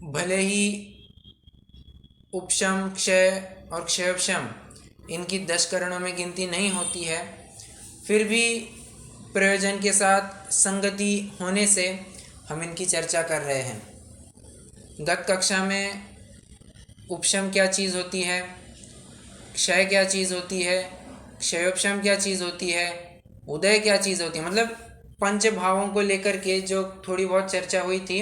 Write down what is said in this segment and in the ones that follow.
भले ही उपशम, क्षय और क्षयोपशम इनकी 10 करणों में गिनती नहीं होती है, फिर भी प्रयोजन के साथ संगति होने से हम इनकी चर्चा कर रहे हैं। गत कक्षा में उपशम क्या चीज़ होती है, क्षय क्या चीज़ होती है, क्षयोपशम क्या चीज़ होती है, उदय क्या चीज़ होती है, मतलब पंच भावों को लेकर के जो थोड़ी बहुत चर्चा हुई थी,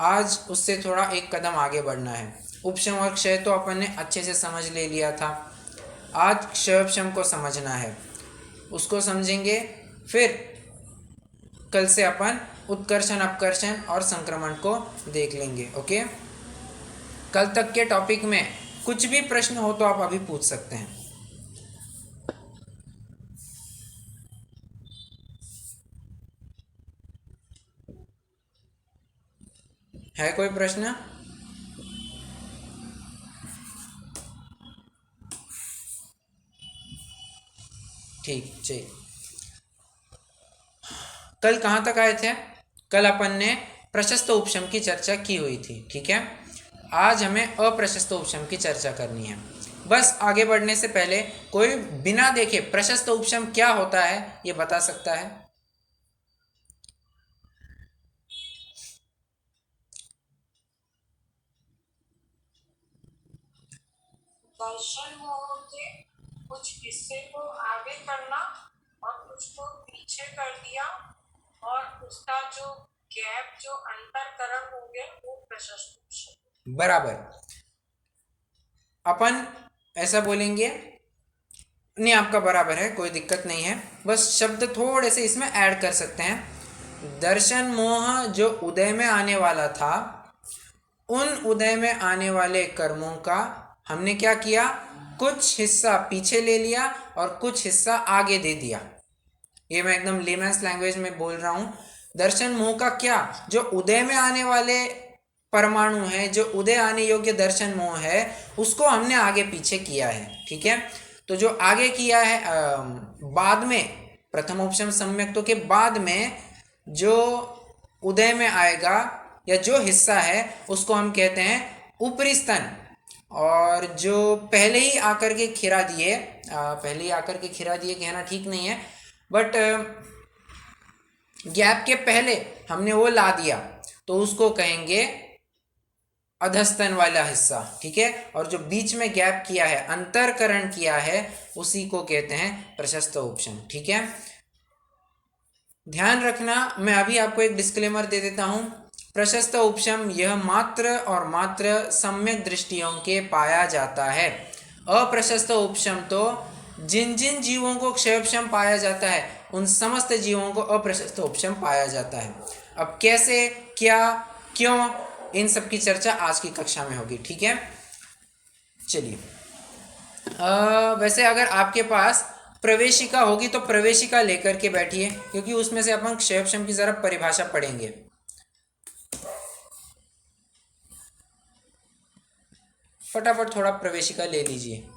आज उससे थोड़ा एक कदम आगे बढ़ना है। उपशम और क्षय तो अपन ने अच्छे से समझ ले लिया था, आज क्षयोपशम को समझना है। उसको समझेंगे, फिर कल से अपन उत्कर्षण, अपकर्षण और संक्रमण को देख लेंगे। ओके, कल तक के टॉपिक में कुछ भी प्रश्न हो तो आप अभी पूछ सकते हैं। है कोई प्रश्न? ठीक, चलिए। कल कहाँ तक आए थे? कल अपन ने प्रशस्त उपशम की चर्चा की हुई थी, ठीक है। आज हमें अप्रशस्त उपशम की चर्चा करनी है। बस आगे बढ़ने से पहले कोई बिना देखे प्रशस्त उपशम क्या होता है ये बता सकता है? दर्शन मोह के कुछ हिस्से को आगे करना और कुछ को पीछे कर दिया, और उसका जो गैप, जो अंतरकरण हो गए, वो प्रशस्त। बराबर। अपन ऐसा बोलेंगे, नहीं आपका बराबर है, कोई दिक्कत नहीं है, बस शब्द थोड़े से इसमें ऐड कर सकते हैं। दर्शन मोह जो उदय में आने वाला था, उन उदय में आने वाले कर्मों का हमने क्या किया, कुछ हिस्सा पीछे ले लिया और कुछ हिस्सा आगे दे दिया। ये मैं एकदम लेमन्स लैंग्वेज में बोल रहा हूँ। दर्शन मोह का क्या, जो उदय में आने वाले परमाणु है, जो उदय आने योग्य दर्शन मोह है, उसको हमने आगे पीछे किया है, ठीक है। तो जो आगे किया है बाद में, प्रथम उपशम सम्यक्तों के बाद में जो उदय में आएगा या जो हिस्सा है, उसको हम कहते हैं ऊपरी स्तन। और जो पहले ही आकर के खिरा दिए, पहले ही आकर के खिरा दिए कहना ठीक नहीं है, बट गैप के पहले हमने वो ला दिया, तो उसको कहेंगे अधस्तन वाला हिस्सा, ठीक है। और जो बीच में गैप किया है, अंतरकरण किया है, उसी को कहते हैं प्रशस्त उपशम, ठीक है। ध्यान रखना, मैं अभी आपको एक डिस्क्लेमर दे देता हूं। प्रशस्त उपशम यह मात्र और मात्र सम्यक दृष्टियों के पाया जाता है। अप्रशस्त उपशम तो जिन जिन जीवों को क्षयोपशम पाया जाता है, उन समस्त जीवों को अप्रशस्त उपशम पाया जाता है। अब कैसे, क्या, क्यों, इन सब की चर्चा आज की कक्षा में होगी, ठीक है। चलिए, वैसे अगर आपके पास प्रवेशिका होगी तो प्रवेशिका लेकर के बैठिए, क्योंकि उसमें से अपन क्षयोपशम की जरा परिभाषा पढ़ेंगे। फटाफट थोड़ा प्रवेशिका ले लीजिए।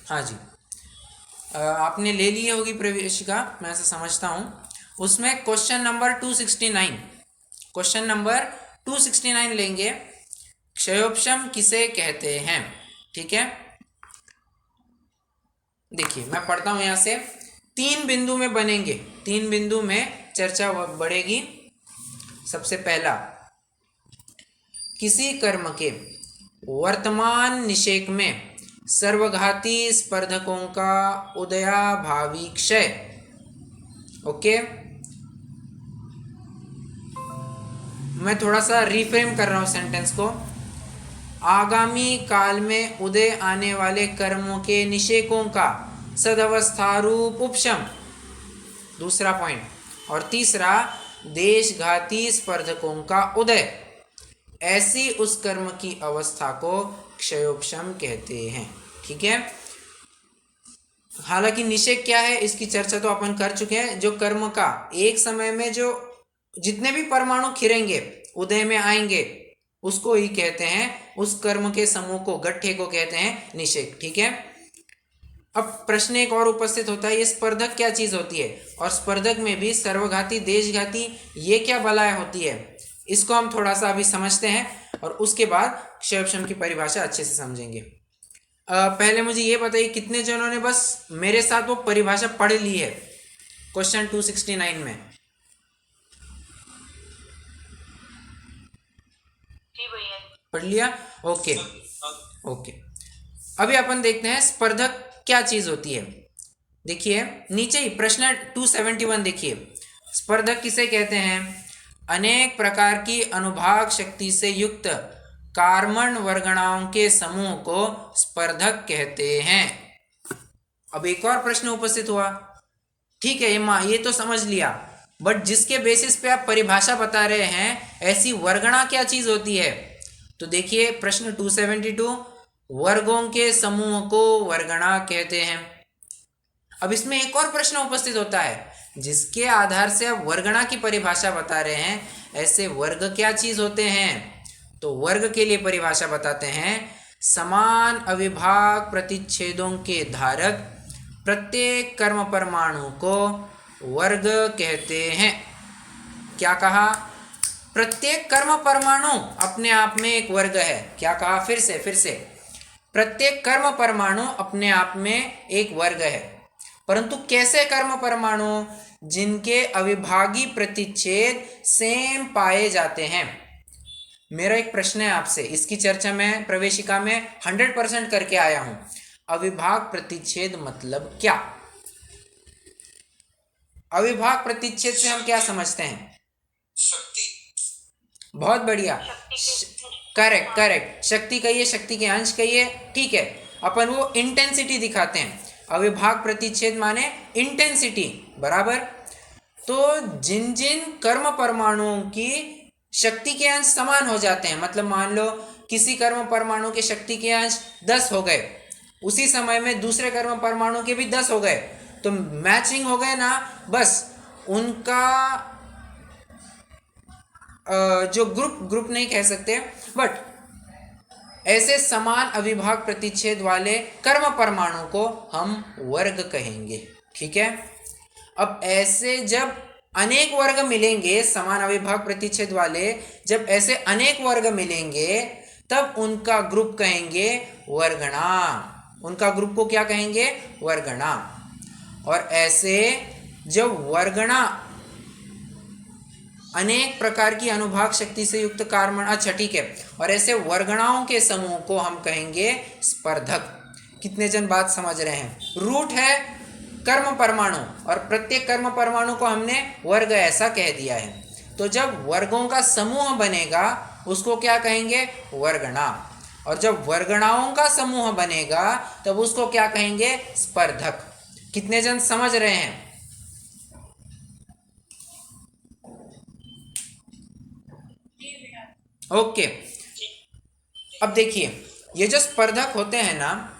हाँ जी, आपने ले ली होगी प्रवेशिका, मैं ऐसा समझता हूँ। उसमें क्वेश्चन नंबर 269, क्वेश्चन नंबर 269 लेंगे, क्षयोपशम किसे कहते हैं, ठीक है। देखिए मैं पढ़ता हूँ यहाँ से, 3 बिंदु में बनेंगे, 3 बिंदु में चर्चा बढ़ेगी। सबसे पहला, किसी कर्म के वर्तमान निषेक में सर्वघाती स्पर्धकों का उदयाभावी क्षय। ओके, मैं थोड़ा सा रिफ्रेम कर रहा हूँ सेंटेंस को। आगामी काल में उदय आने वाले कर्मों के निषेकों का सदवस्थारूप उपशम, दूसरा पॉइंट। और तीसरा, देशघाती स्पर्धकों का उदय, ऐसी उस कर्म की अवस्था को क्षयोपशम कहते हैं, ठीक है। हालांकि निषेक क्या है इसकी चर्चा तो अपन कर चुके हैं। जो कर्म का एक समय में जो जितने भी परमाणु खिरेंगे, उदय में आएंगे, उसको ही कहते हैं, उस कर्म के समूह को, गट्ठे को कहते हैं निषेक। ठीक है। अब प्रश्न एक और उपस्थित होता है, ये स्पर्धक क्या चीज होती है, और स्पर्धक में भी सर्वघाती, देशघाती, ये क्या बलाएं होती है, इसको हम थोड़ा सा अभी समझते हैं और उसके बाद क्षयपशम की परिभाषा अच्छे से समझेंगे। पहले मुझे ये बताइए कितने जनों ने बस मेरे साथ वो परिभाषा पढ़ ली है क्वेश्चन 269 में? पढ़ लिया? Okay okay. अभी अपन देखते हैं स्पर्धक क्या चीज होती है। देखिए नीचे ही प्रश्न 271 देखिए, स्पर्धक किसे कहते हैं? अनेक प्रकार की अनुभाग शक्ति से युक्त कार्बन वर्गणाओं के समूह को स्पर्धक कहते हैं। अब एक और प्रश्न उपस्थित हुआ, ठीक है ये तो समझ लिया, बट जिसके बेसिस पे आप परिभाषा बता रहे हैं, ऐसी वर्गणा क्या चीज होती है? तो देखिए प्रश्न 272, वर्गों के समूह को वर्गणा कहते हैं। अब इसमें एक और प्रश्न उपस्थित होता है, जिसके आधार से आप वर्गणा की परिभाषा बता रहे हैं, ऐसे वर्ग क्या चीज होते हैं? तो वर्ग के लिए परिभाषा बताते हैं, समान अविभाग प्रतिच्छेदों के धारक प्रत्येक कर्म परमाणु को वर्ग कहते हैं। क्या कहा? प्रत्येक कर्म परमाणु अपने आप में एक वर्ग है। क्या कहा? फिर से प्रत्येक कर्म परमाणु अपने आप में एक वर्ग है, परंतु कैसे कर्म परमाणु? जिनके अविभागी प्रतिच्छेद सेम पाए जाते हैं। मेरा एक प्रश्न है आपसे, इसकी चर्चा मैं प्रवेशिका में 100% करके आया हूं। अविभाग प्रतिच्छेद मतलब क्या? अविभाग प्रतिच्छेद से हम क्या समझते हैं? शक्ति। बहुत बढ़िया, करेक्ट। शक्ति कहिए, शक्ति के अंश कहिए, ठीक है। अपन वो इंटेंसिटी दिखाते हैं। अविभाग प्रतिच्छेद माने इंटेंसिटी, बराबर। तो जिन जिन कर्म परमाणुओं की शक्ति के अंश समान हो जाते हैं, मतलब मान लो किसी कर्म परमाणु के शक्ति के अंश 10 हो गए, उसी समय में दूसरे कर्म परमाणु के भी 10 हो गए, तो मैचिंग हो गए ना, बस उनका जो ग्रुप नहीं कह सकते, बट ऐसे समान अविभाग प्रतिच्छेद वाले कर्म परमाणु को हम वर्ग कहेंगे। ठीक है। अब ऐसे जब अनेक वर्ग मिलेंगे, समान अविभाग प्रतिच्छेद वाले, जब ऐसे अनेक वर्ग मिलेंगे, तब उनका ग्रुप कहेंगे वर्गणा। उनका ग्रुप को क्या कहेंगे? वर्गणा। और ऐसे जब वर्गणा अनेक प्रकार की अनुभाग शक्ति से युक्त कार्बन, अच्छा ठीक है, और ऐसे वर्गणाओं के समूह को हम कहेंगे स्पर्धक। कितने जन बात समझ रहे हैं? रूट है कर्म परमाणु, और प्रत्येक कर्म परमाणु को हमने वर्ग ऐसा कह दिया है। तो जब वर्गों का समूह बनेगा उसको क्या कहेंगे? वर्गणा। और जब वर्गणाओं का समूह बनेगा तब उसको क्या कहेंगे? स्पर्धक। कितने जन समझ रहे हैं? ओके। अब देखिए ये जो स्पर्धक होते हैं ना,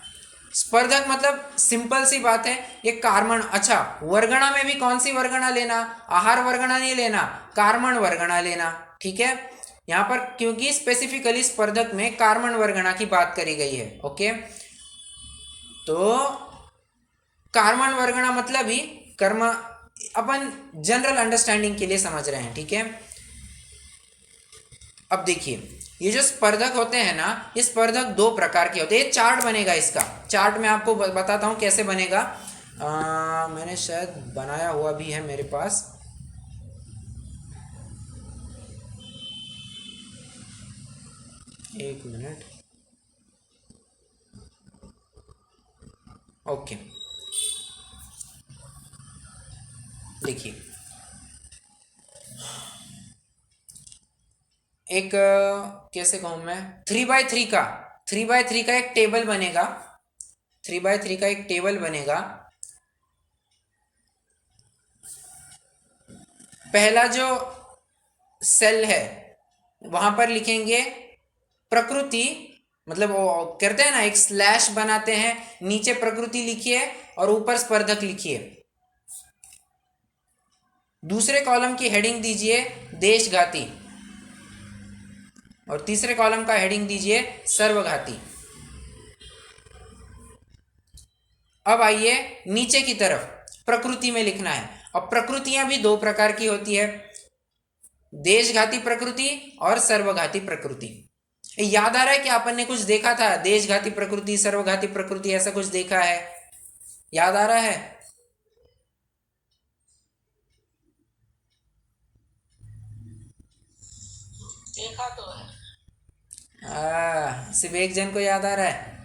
स्पर्धक मतलब सिंपल सी बात है, ये कार्बन, अच्छा वर्गणा में भी कौन सी वर्गणा लेना? आहार वर्गणा नहीं लेना, कार्बन वर्गणा लेना। ठीक है। यहां पर क्योंकि स्पेसिफिकली स्पर्धक में कार्बन वर्गणा की बात करी गई है। ओके, तो कार्बन वर्गणा मतलब ही कर्म, अपन जनरल अंडरस्टैंडिंग के लिए समझ रहे हैं। ठीक है। अब देखिए ये जो स्पर्धक होते हैं ना, ये स्पर्धक दो प्रकार के होते हैं। ये चार्ट बनेगा, इसका चार्ट मैं आपको बताता हूँ कैसे बनेगा। मैंने शायद बनाया हुआ भी है मेरे पास। एक मिनट। ओके, देखिए एक कैसे कहूँ मैं, 3x3 का एक टेबल बनेगा। 3x3 का एक टेबल बनेगा। पहला जो सेल है वहां पर लिखेंगे प्रकृति, मतलब वो करते हैं ना, एक स्लैश बनाते हैं, नीचे प्रकृति लिखिए और ऊपर स्पर्धक लिखिए। दूसरे कॉलम की हेडिंग दीजिए देशघाती, और तीसरे कॉलम का हेडिंग दीजिए सर्वघाती। अब आइए नीचे की तरफ, प्रकृति में लिखना है। अब प्रकृतियां भी दो प्रकार की होती है, देशघाती प्रकृति और सर्वघाती प्रकृति। याद आ रहा है कि अपन ने कुछ देखा था, देशघाती प्रकृति, सर्वघाती प्रकृति, ऐसा कुछ देखा है, याद आ रहा है? देखा तो है। सिर्फ एक जन को याद आ रहा है।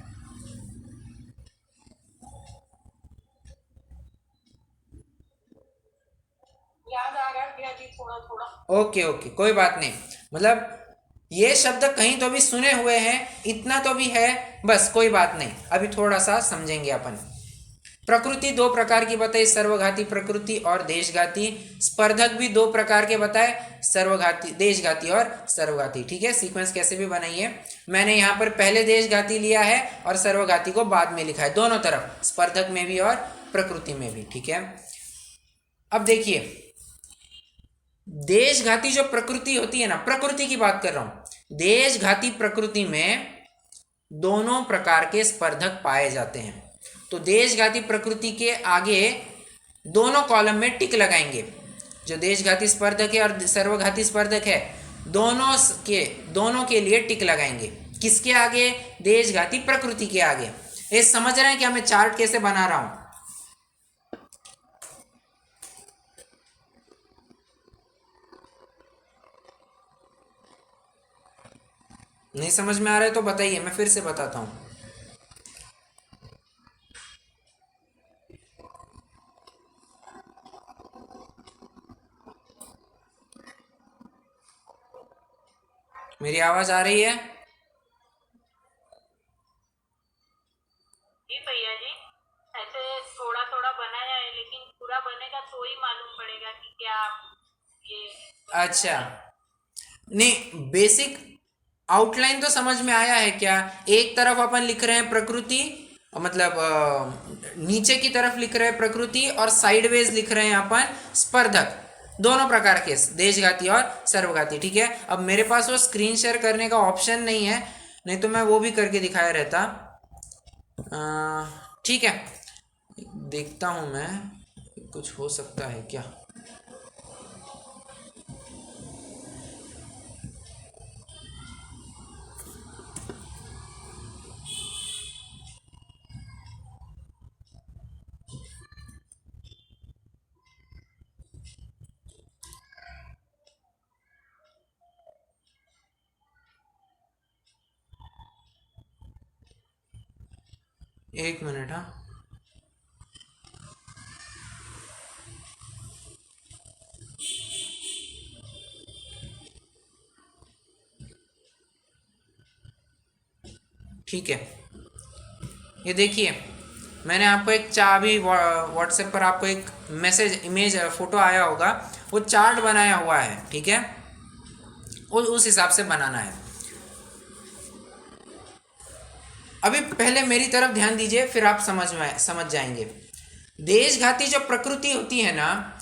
याद आ रहा है भैया जी, थोड़ा थोड़ा। ओके ओके, कोई बात नहीं। मतलब ये शब्द कहीं तो भी सुने हुए हैं, इतना तो भी है, बस कोई बात नहीं, अभी थोड़ा सा समझेंगे अपन। प्रकृति दो प्रकार की बताई, सर्वघाती प्रकृति और देशघाती। स्पर्धक भी दो प्रकार के बताए, सर्वघाती, देशघाती और सर्वघाती। ठीक है, सीक्वेंस कैसे भी बनाइए। मैंने यहाँ पर पहले देशघाती लिया है और सर्वघाती को बाद में लिखा है, दोनों तरफ, स्पर्धक में भी और प्रकृति में भी। ठीक है, अब देखिए, देशघाती जो प्रकृति होती है ना, प्रकृति की बात कर रहा हूं, देशघाती प्रकृति में दोनों प्रकार के स्पर्धक पाए जाते हैं। तो देशघाती प्रकृति के आगे दोनों कॉलम में टिक लगाएंगे। जो देशघाती स्पर्धक है और सर्वघाती स्पर्धक है, दोनों के लिए टिक लगाएंगे। किसके आगे? देशघाती प्रकृति के आगे। ये समझ रहे हैं कि मैं चार्ट कैसे बना रहा हूं? नहीं समझ में आ रहा है तो बताइए, मैं फिर से बताता हूं। मेरी आवाज आ रही है? जी भैया जी, ऐसे थोड़ा थोड़ा बनाया है, लेकिन पूरा बनेगा तो ही मालूम पड़ेगा कि क्या ये। अच्छा, नहीं, बेसिक आउटलाइन तो समझ में आया है क्या? एक तरफ अपन लिख रहे हैं प्रकृति, मतलब नीचे की तरफ लिख रहे हैं प्रकृति, और साइडवेज लिख रहे हैं अपन स्पर्धक, दोनों प्रकार के, देशघाती और सर्वघाती। ठीक है, अब मेरे पास वो स्क्रीन शेयर करने का ऑप्शन नहीं है, नहीं तो मैं वो भी करके दिखाया रहता। ठीक है, देखता हूं मैं, कुछ हो सकता है क्या। एक मिनट, हाँ। ठीक है, ये देखिए, मैंने आपको एक अभी व्हाट्सएप पर आपको एक मैसेज, इमेज, फोटो आया होगा, वो चार्ट बनाया हुआ है। ठीक है, उस हिसाब से बनाना है। अभी पहले मेरी तरफ ध्यान दीजिए, फिर आप समझ जाएंगे। देशघाती जो प्रकृति होती है ना,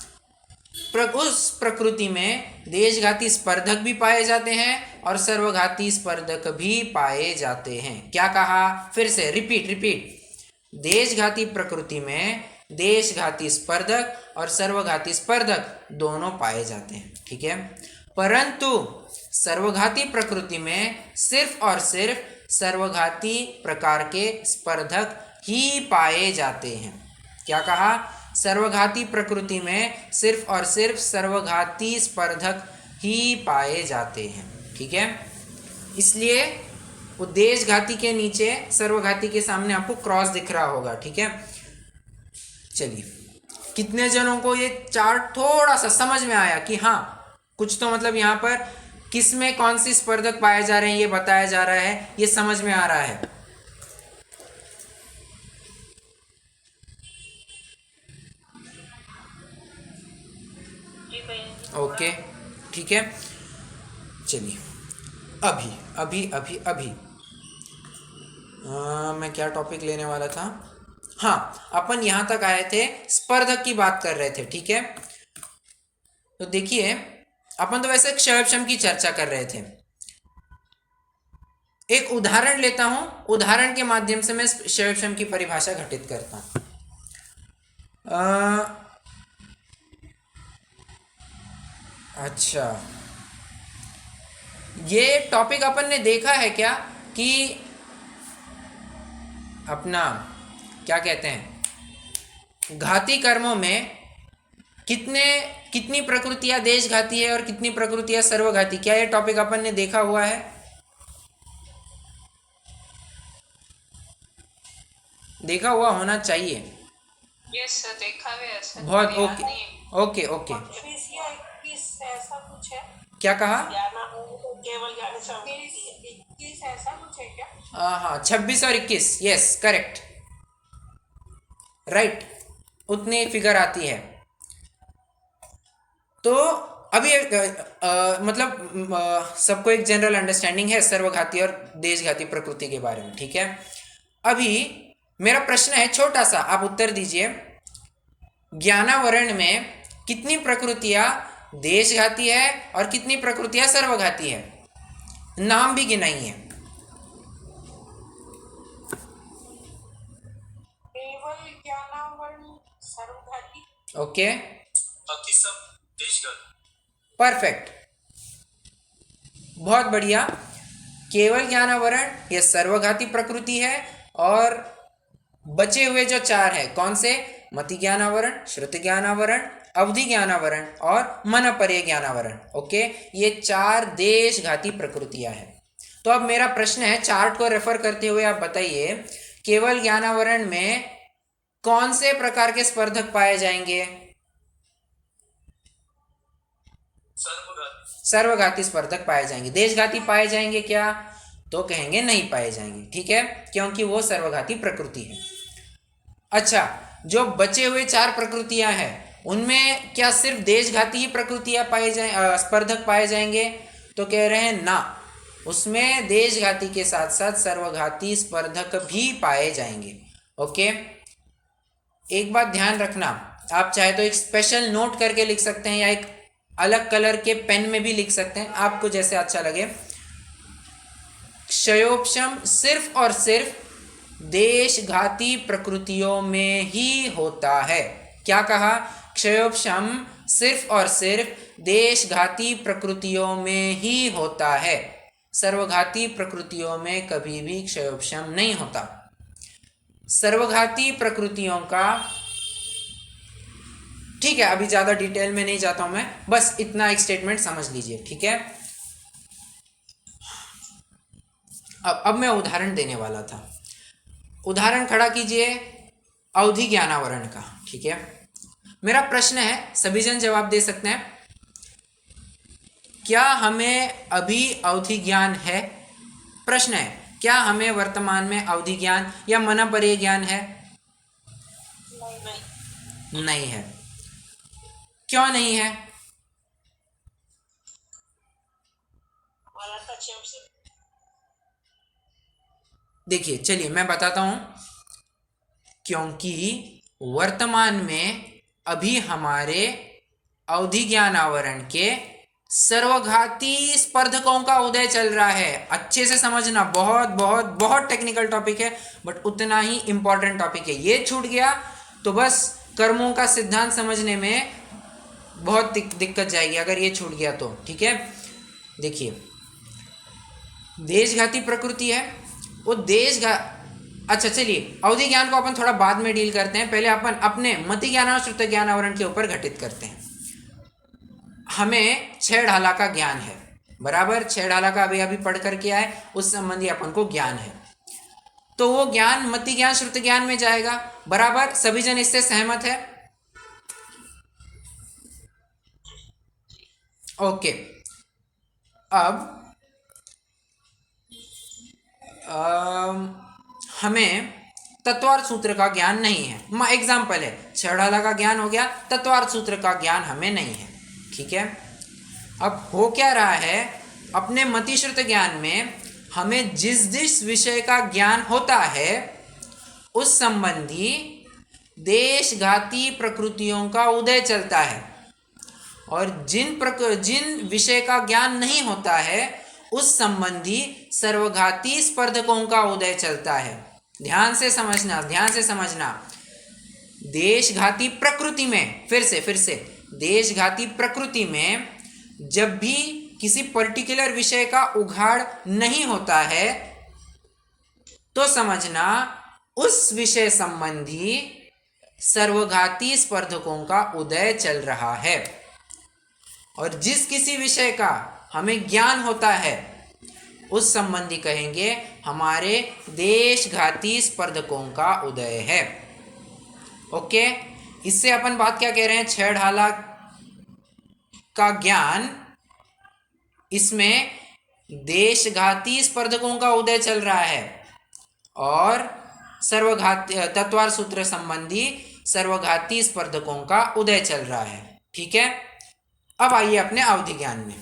उस प्रकृति में देशघाती स्पर्धक भी पाए जाते हैं और सर्वघाती स्पर्धक भी पाए जाते हैं। क्या कहा? फिर से रिपीट। देशघाती प्रकृति में देशघाती स्पर्धक और सर्वघाती स्पर्धक दोनों पाए जाते हैं। ठीक है, परंतु सर्वघाती प्रकृति में सिर्फ और सिर्फ सर्वघाती प्रकार के स्पर्धक ही पाए जाते हैं। क्या कहा? सर्वघाती प्रकृति में सिर्फ और सिर्फ सर्वघाती स्पर्धक ही पाए जाते हैं। ठीक है, इसलिए वो देशघाती के नीचे सर्वघाती के सामने आपको क्रॉस दिख रहा होगा। ठीक है, चलिए, कितने जनों को ये चार्ट थोड़ा सा समझ में आया कि हाँ, कुछ तो मतलब यहाँ पर किस में कौन सी स्पर्धक पाए जा रहे हैं ये बताया जा रहा है, ये समझ में आ रहा है? ओके, ठीक है, चलिए, अभी मैं क्या टॉपिक लेने वाला था? हाँ, अपन यहाँ तक आए थे, स्पर्धक की बात कर रहे थे। ठीक है, तो देखिए, अपन तो वैसे क्षयपशम की चर्चा कर रहे थे। एक उदाहरण लेता हूं, उदाहरण के माध्यम से मैं क्षयपशम की परिभाषा घटित करता हूं। अच्छा, ये टॉपिक अपन ने देखा है क्या कि अपना क्या कहते हैं, घाती कर्मों में कितनी प्रकृतियां देशघाती है और कितनी प्रकृतियां सर्वघाती, क्या ये टॉपिक अपन ने देखा हुआ है? देखा हुआ होना चाहिए। यस सर, देखा है सर। बहुत याद ओके नहीं है। Okay okay. 25 या 21 ऐसा कुछ है। क्या कहा? केवल 21 ऐसा कुछ है क्या? हाँ, 26 और 21, यस करेक्ट, राइट, उतनी फिगर आती है। तो अभी मतलब सबको एक जनरल अंडरस्टैंडिंग है सर्वघाती और देशघाती प्रकृति के बारे में, ठीक है। अभी मेरा प्रश्न है छोटा सा, आप उत्तर दीजिए। ज्ञानावरण में कितनी प्रकृतियां देशघाती है और कितनी प्रकृतियां सर्वघाती है? नाम भी गिनाइए। केवल ज्ञानावरण सर्वघाती। ओके, बाकी सब देशघाती। परफेक्ट, बहुत बढ़िया। केवल ज्ञानावरण ये सर्वघाती प्रकृति है, और बचे हुए जो चार है कौन से? मति ज्ञानावरण, श्रुति ज्ञानावरण, अवधि ज्ञानावरण और मनपर्य ज्ञानावरण। ओके, ये चार देशघाती प्रकृतियां हैं। तो अब मेरा प्रश्न है, चार्ट को रेफर करते हुए आप बताइए, केवल ज्ञानावरण में कौन से प्रकार के स्पर्धक पाए जाएंगे? सर्वघाती स्पर्धक पाए जाएंगे। देशघाती पाए जाएंगे क्या? तो कहेंगे नहीं पाए जाएंगे, ठीक है, क्योंकि वो सर्वघाती प्रकृति है। अच्छा, जो बचे हुए चार प्रकृतियां हैं उनमें क्या सिर्फ देशघाती ही प्रकृतियां पाए जाए, स्पर्धक पाए जाएंगे? तो कह रहे हैं ना, उसमें देशघाती के साथ साथ सर्वघाती स्पर्धक भी पाए जाएंगे। ओके, एक बात ध्यान रखना, आप चाहे तो एक स्पेशल नोट करके लिख सकते हैं या एक अलग कलर के पेन में भी लिख सकते हैं, आपको जैसे अच्छा लगे। क्षयोपशम सिर्फ और सिर्फ देशघाती प्रकृतियों में ही होता है। क्या कहा? क्षयोपशम सिर्फ और सिर्फ देशघाती प्रकृतियों में ही होता है, सर्वघाती प्रकृतियों में कभी भी क्षयोपशम नहीं होता। सर्वघाती प्रकृतियों का, ठीक है, अभी ज्यादा डिटेल में नहीं जाता हूं मैं, बस इतना एक स्टेटमेंट समझ लीजिए, ठीक है। अब मैं उदाहरण देने वाला था। उदाहरण खड़ा कीजिए अवधि ज्ञानावरण का, ठीक है। मेरा प्रश्न है, सभी जन जवाब दे सकते हैं, क्या हमें अभी अवधि ज्ञान है? प्रश्न है, क्या हमें वर्तमान में अवधि ज्ञान या मनपर्य ज्ञान है? नहीं है। क्यों नहीं है? देखिए, चलिए मैं बताता हूं। क्योंकि वर्तमान में अभी हमारे अवधि ज्ञान आवरण के सर्वघाती स्पर्धकों का उदय चल रहा है। अच्छे से समझना, बहुत बहुत बहुत टेक्निकल टॉपिक है, बट उतना ही इंपॉर्टेंट टॉपिक है। ये छूट गया तो बस कर्मों का सिद्धांत समझने में बहुत दिक्कत जाएगी अगर ये छूट गया तो, ठीक है। देखिए, देशघाती प्रकृति है, वो अच्छा चलिए, अवधि ज्ञान को अपन थोड़ा बाद में डील करते हैं, पहले अपन अपने मति ज्ञान और श्रुति ज्ञान आवरण के ऊपर घटित करते हैं। हमें 6 ढाला का ज्ञान है, बराबर 6 ढाला का अभी अभी पढ़ करके आए, उस संबंधी अपन को ज्ञान है, तो वो ज्ञान मति ज्ञान श्रुति ज्ञान में जाएगा, बराबर। सभी जन इससे सहमत है? ओके, अब हमें तत्वार्थ सूत्र का ज्ञान नहीं है। एग्जाम्पल है, 6 ढाला का ज्ञान हो गया, तत्वार्थ सूत्र का ज्ञान हमें नहीं है, ठीक है। अब हो क्या रहा है, अपने मति श्रुत ज्ञान में हमें जिस जिस विषय का ज्ञान होता है उस संबंधी देशघाती प्रकृतियों का उदय चलता है, और जिन विषय का ज्ञान नहीं होता है उस संबंधी सर्वघाती स्पर्धकों का उदय चलता है। ध्यान से समझना। देशघाती प्रकृति में, फिर से देशघाती प्रकृति में जब भी किसी पर्टिकुलर विषय का उघाड़ नहीं होता है तो समझना उस विषय संबंधी सर्वघाती स्पर्धकों का उदय चल रहा है। और जिस किसी विषय का हमें ज्ञान होता है उस संबंधी कहेंगे हमारे देशघाती स्पर्धकों का उदय है। ओके, इससे अपन बात क्या कह रहे हैं, छह ढाला का ज्ञान, इसमें देशघाती स्पर्धकों का उदय चल रहा है और सर्वघाती तत्वार सूत्र संबंधी सर्वघाती स्पर्धकों का उदय चल रहा है। ठीक है, अब आइए अपने अवधि ज्ञान में।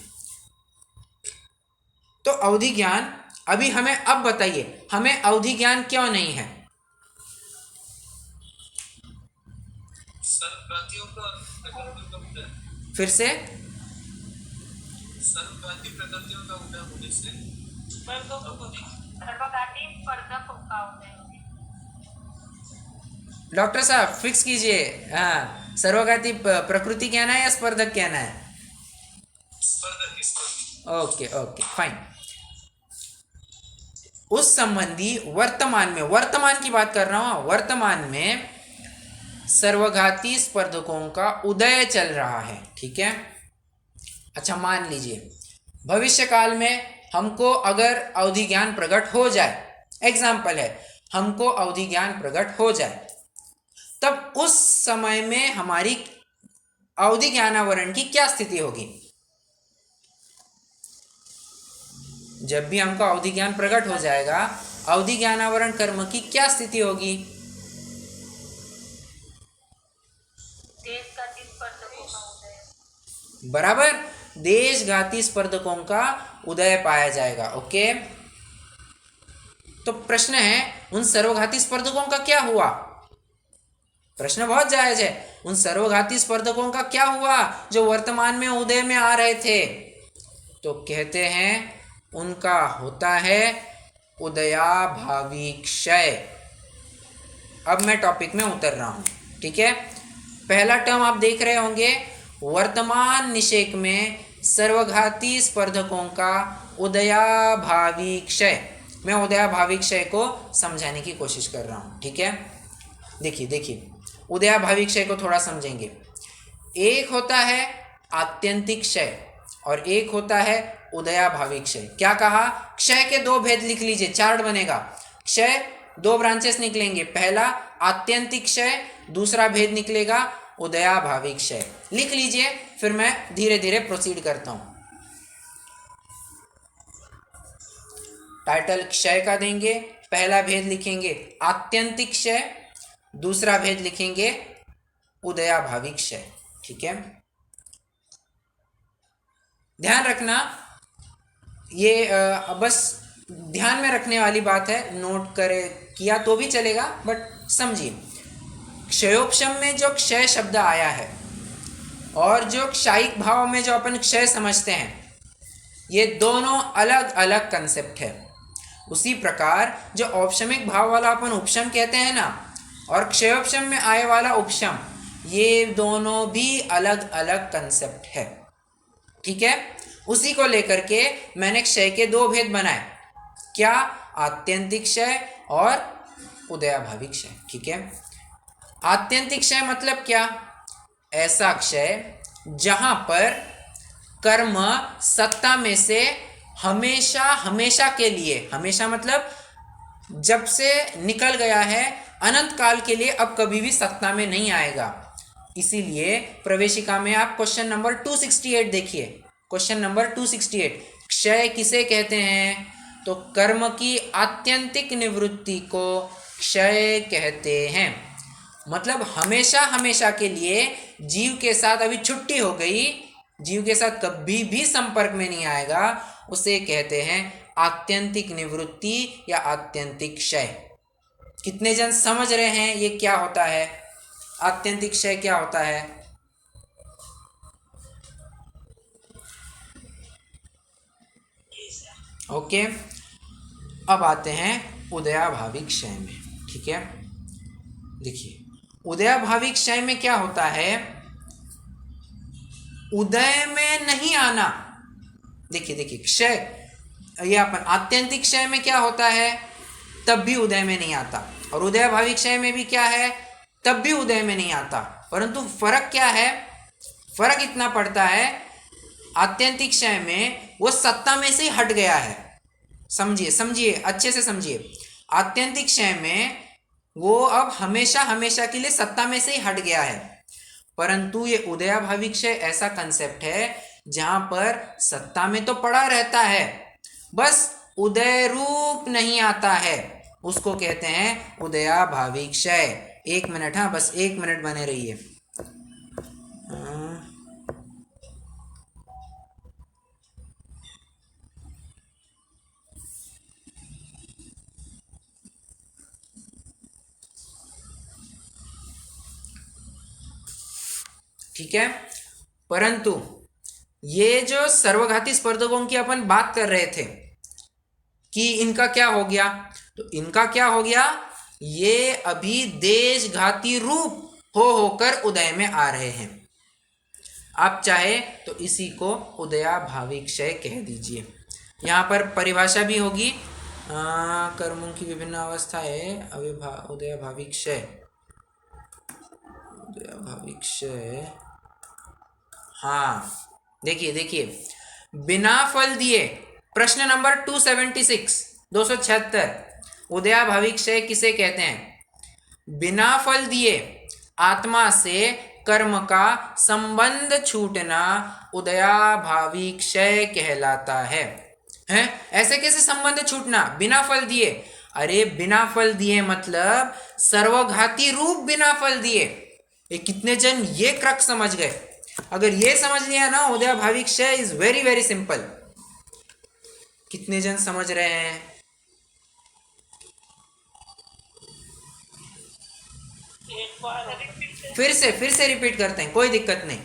तो अवधि ज्ञान, अभी हमें अब बताइए हमें अवधि ज्ञान क्यों नहीं है? सर्वघातियों का प्रकृतियों का उदय, फिर से सर्वघाती प्रकृतियों का उदय होने से सर्वघाती स्पर्धकों का उदय। डॉक्टर साहब फिक्स कीजिए। हाँ, सर्वघाती प्रकृति कहना है या स्पर्धक कहना है? स्पर्धक। Okay fine. उस संबंधी वर्तमान की बात कर रहा हूं, वर्तमान में सर्वघाती स्पर्धकों का उदय चल रहा है। ठीक है, अच्छा मान लीजिए भविष्य काल में हमको अगर अवधि ज्ञान प्रकट हो जाए, एग्जाम्पल है, हमको अवधि ज्ञान प्रकट हो जाए, तब उस समय में हमारी अवधि ज्ञानावरण की क्या स्थिति होगी? जब भी हमको अवधि ज्ञान प्रकट हो जाएगा, अवधि ज्ञानावरण कर्म की क्या स्थिति होगी? देशघाती स्पर्धकों का उदय। बराबर, देशघाती स्पर्धकों का उदय पाया जाएगा। ओके, तो प्रश्न है उन सर्वघाती स्पर्धकों का क्या हुआ? प्रश्न बहुत जायज है। उन सर्वघाती स्पर्धकों का क्या हुआ जो वर्तमान में उदय में आ रहे थे? तो कहते हैं उनका होता है उदयाभावी क्षय। अब मैं टॉपिक में उतर रहा हूं। ठीक है, पहला टर्म आप देख रहे होंगे, वर्तमान निषेक में सर्वघाती स्पर्धकों का उदयाभावी क्षय। मैं उदयाभावी क्षय को समझाने की कोशिश कर रहा हूं। ठीक है, देखिए उदयाभावी क्षय को थोड़ा समझेंगे। एक होता है आत्यंतिक क्षय और एक होता है उदयाभावी क्षय। क्या कहा? क्षय के दो भेद लिख लीजिए, चार्ट बनेगा। क्षय दो ब्रांचेस निकलेंगे, पहला आत्यंतिक क्षय, दूसरा भेद निकलेगा उदयाभावी क्षय। लिख लीजिए, फिर मैं धीरे धीरे प्रोसीड करता हूं। टाइटल क्षय का देंगे, पहला भेद लिखेंगे आत्यंतिक क्षय, दूसरा भेद लिखेंगे उदयाभावी क्षय। ठीक है, ध्यान रखना, ये बस ध्यान में रखने वाली बात है, नोट करे किया तो भी चलेगा, बट समझिए। क्षयोपशम में जो क्षय शब्द आया है और जो क्षयिक भाव में जो अपन क्षय समझते हैं, ये दोनों अलग अलग कंसेप्ट है। उसी प्रकार जो औपशमिक भाव वाला अपन उपशम कहते हैं ना, और क्षयोपशम में आए वाला उपशम, ये दोनों भी अलग अलग कंसेप्ट है। ठीक है, उसी को लेकर के मैंने क्षय के दो भेद बनाए, क्या? आत्यंतिक क्षय और उदयाभावी क्षय। ठीक है, आत्यंतिक क्षय मतलब क्या? ऐसा क्षय जहां पर कर्म सत्ता में से हमेशा हमेशा के लिए, हमेशा मतलब जब से निकल गया है, अनंत काल के लिए अब कभी भी सत्ता में नहीं आएगा। इसीलिए प्रवेशिका में आप क्वेश्चन नंबर 268 देखिए, क्वेश्चन नंबर 268, क्षय किसे कहते हैं? तो कर्म की आत्यंतिक निवृत्ति को क्षय कहते हैं। मतलब हमेशा हमेशा के लिए जीव के साथ अभी छुट्टी हो गई, जीव के साथ कभी भी संपर्क में नहीं आएगा, उसे कहते हैं आत्यंतिक निवृत्ति या आत्यंतिक क्षय। कितने जन समझ रहे हैं ये क्या होता है? आत्यंतिक क्षय क्या होता है? ओके, अब आते हैं उदयाभावी क्षय में। ठीक है, देखिए उदयाभावी क्षय में क्या होता है, उदय में नहीं आना। देखिए देखिए क्षय, ये अपन आत्यंतिक क्षय में क्या होता है, तब भी उदय में नहीं आता, और उदयाभावी क्षय में भी क्या है, तब भी उदय में नहीं आता। परंतु फर्क क्या है, फर्क इतना पड़ता है, आत्यंतिक क्षय में वो सत्ता में से ही हट गया है। समझिए समझिए अच्छे से समझिए, आत्यंतिक क्षय में वो अब हमेशा हमेशा के लिए सत्ता में से ही हट गया है। परंतु ये उदयाभावी क्षय ऐसा कंसेप्ट है जहां पर सत्ता में तो पड़ा रहता है, बस उदय रूप नहीं आता है, उसको कहते हैं उदयाभावी क्षय। 1 मिनट, हाँ बस 1 मिनट बने रहिए। ठीक है, परंतु ये जो सर्वघाती स्पर्धकों की अपन बात कर रहे थे कि इनका क्या हो गया, तो इनका क्या हो गया, ये अभी देशघाती रूप हो होकर उदय में आ रहे हैं। आप चाहे तो इसी को उदयाभावी क्षय कह दीजिए। यहाँ पर परिभाषा भी होगी, कर्मों की विभिन्न अवस्थाएं उदयाभावी क्षय, उदयाभावी क्षय। हाँ देखिए देखिए, बिना फल दिए, प्रश्न नंबर 276 276, उदयाभावी क्षय किसे कहते हैं, बिना फल दिए आत्मा से कर्म का संबंध छूटना उदयाभावी क्षय कहलाता है। हैं, ऐसे कैसे संबंध छूटना बिना फल दिए, अरे बिना फल दिए मतलब सर्वघाती रूप बिना फल दिए। ये कितने जन ये क्रक समझ गए, अगर ये समझ लिया ना, उदयाभावी क्षय इज वेरी वेरी सिंपल। कितने जन समझ रहे हैं, फिर से रिपीट करते हैं, कोई दिक्कत नहीं।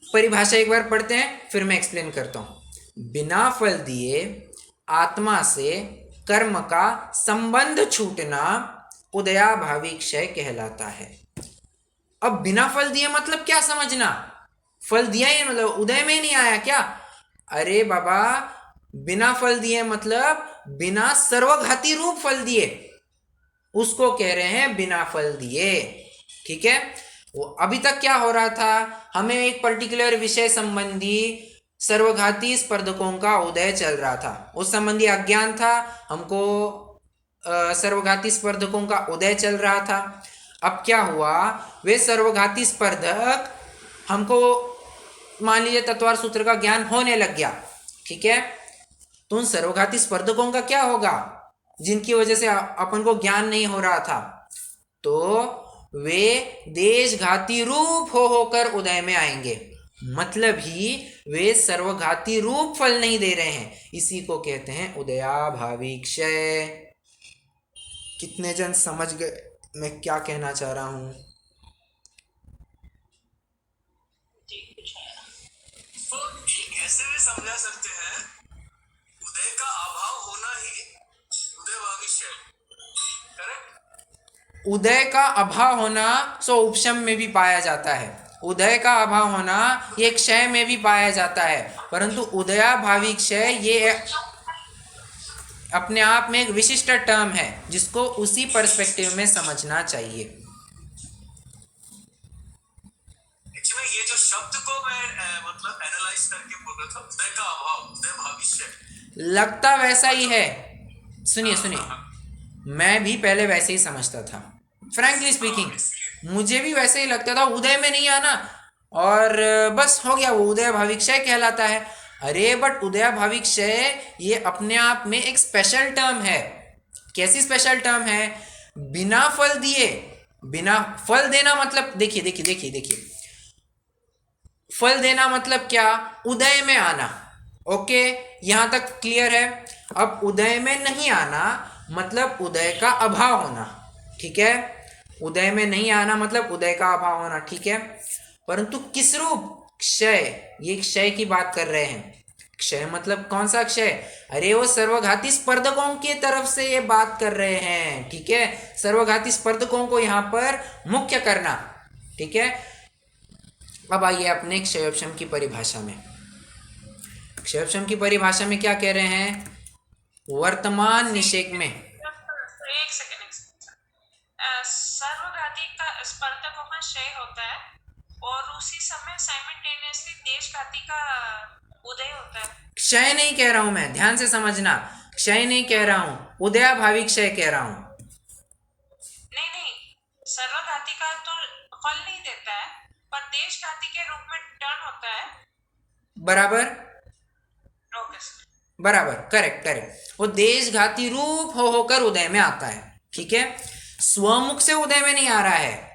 परिभाषा एक बार पढ़ते हैं, फिर मैं एक्सप्लेन करता हूं। बिना फल दिए आत्मा से कर्म का संबंध छूटना उदयाभावी क्षय कहलाता है। अब बिना फल दिए मतलब क्या समझना, फल दिया ही मतलब उदय में ही नहीं आया क्या, अरे बाबा बिना फल दिए मतलब बिना सर्वघाती रूप फल दिए, उसको कह रहे हैं बिना फल दिए। ठीक है, वो अभी तक क्या हो रहा था, हमें एक पर्टिकुलर विषय संबंधी सर्वघाती स्पर्धकों का उदय चल रहा था, उस संबंधी अज्ञान था, हमको सर्वघाती स्पर्धकों का उदय चल रहा था। अब क्या हुआ, वे सर्वघाती स्पर्धक हमको मान लीजिए तत्वार सूत्र का ज्ञान होने लग गया। ठीक है, तो उन सर्वघाती स्पर्धकों का क्या होगा, जिनकी वजह से अपन को ज्ञान नहीं हो रहा था, तो वे देशघाती रूप हो होकर उदय में आएंगे, मतलब ही वे सर्वघाती रूप फल नहीं दे रहे हैं, इसी को कहते हैं उदयाभावी क्षय। कितने जन समझ गए मैं क्या कहना चाह रहा हूं, तो कैसे भी समझा सकते हैं, उदय का अभाव होना ही उदयभावी क्षय, करेक्ट। उदय का अभाव होना सो उपशम में भी पाया जाता है, उदय का अभाव होना ये क्षय में भी पाया जाता है, परंतु उदयाभावी क्षय ये अपने आप में एक विशिष्ट टर्म है जिसको उसी पर्सपेक्टिव में समझना चाहिए। एक्चुअली ये जो शब्द को मैं मतलब एनालाइज करके बोल रहा था, उदय का अभाव उदयभावी क्षय, लगता वैसा ही है, सुनिए सुनिए, मैं भी पहले वैसे ही समझता था, फ्रैंकली स्पीकिंग मुझे भी वैसे ही लगता था, उदय में नहीं आना और बस हो गया, वो उदयाभावी क्षय कहलाता है। अरे बट उदयाभावी क्षय ये अपने आप में एक स्पेशल टर्म है। कैसी स्पेशल टर्म है, बिना फल दिए, बिना फल देना मतलब देखिए देखिए देखिए देखिए, फल देना मतलब क्या, उदय में आना। ओके, यहां तक क्लियर है। अब उदय में नहीं आना मतलब उदय का अभाव होना, ठीक है, उदय में नहीं आना मतलब उदय का अभाव होना, ठीक है, परंतु किस रूप, क्षय, ये क्षय की बात कर रहे हैं, क्षय मतलब कौन सा क्षय? अरे वो सर्वघाती स्पर्धकों की तरफ से ये बात कर रहे हैं, ठीक है। सर्वघाती स्पर्धकों को यहाँ पर मुख्य करना, ठीक है। अब आइए अपने क्षयोपशम की परिभाषा में। क्षयोपशम की परिभाषा में क्या कह रहे हैं? वर्तमान निषेक में एक सेकंड सर्वघाती का स्पर्धकों का क्षय होता है और उसी समय साइमल्टेनियसली देशघाती का उदय होता है। क्षय नहीं कह रहा हूं मैं, ध्यान से समझना, क्षय नहीं कह रहा हूं, उदयाभावी क्षय कह रहा हूं। नहीं, सर्वघाती का तो फल नहीं देता है पर देशघाती के रूप में टर्न होता है। बराबर ओके सर, बराबर, करेक्ट करेक्ट। वो देशघाती रूप होकर उदय में आता है, ठीक है। स्वमुख से उदय में नहीं आ रहा है।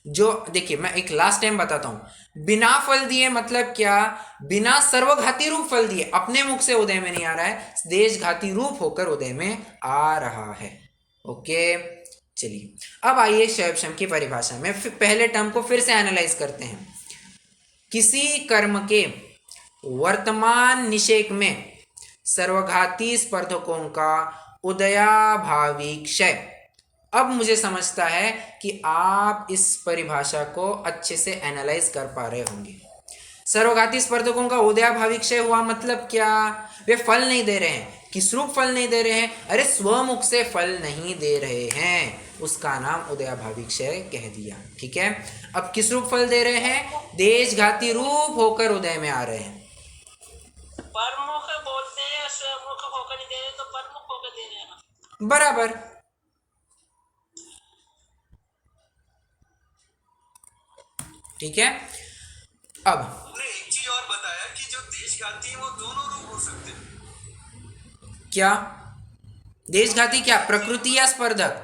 जो देखिए मैं एक लास्ट टाइम बताता हूं, बिना फल दिए मतलब क्या? बिना सर्वघाती रूप फल दिए अपने मुख से उदय में नहीं आ रहा है, देशघाती रूप होकर उदय में आ रहा है। ओके, चलिए अब आइए क्षयोपशम की परिभाषा में पहले टर्म को फिर से एनालाइज करते हैं। किसी कर्म के वर्तमान निषेक में सर्वघाती स्पर्धकों का उदयाभावी क्षय। अब मुझे समझता है कि आप इस परिभाषा को अच्छे से एनालाइज कर पा रहे होंगे। सर्वघाती स्पर्धकों का उदयाभावी क्षय हुआ मतलब क्या? वे फल नहीं दे रहे हैं। किस रूप फल नहीं दे रहे हैं? अरे स्वमुख से फल नहीं दे रहे हैं, उसका नाम उदयाभावी क्षय कह दिया, ठीक है। अब किस रूप फल दे रहे हैं? देशघाती रूप होकर उदय में आ रहे हैं। परमुख बोलते हैं, स्वमुख होकर नहीं दे रहे तो परमुख होकर दे रहे हैं। बराबर, ठीक है। अब हमने एक चीज और बताया कि जो देशघाती है वो दोनों रूप हो सकते हैं। क्या देशघाती? क्या प्रकृति या स्पर्धक?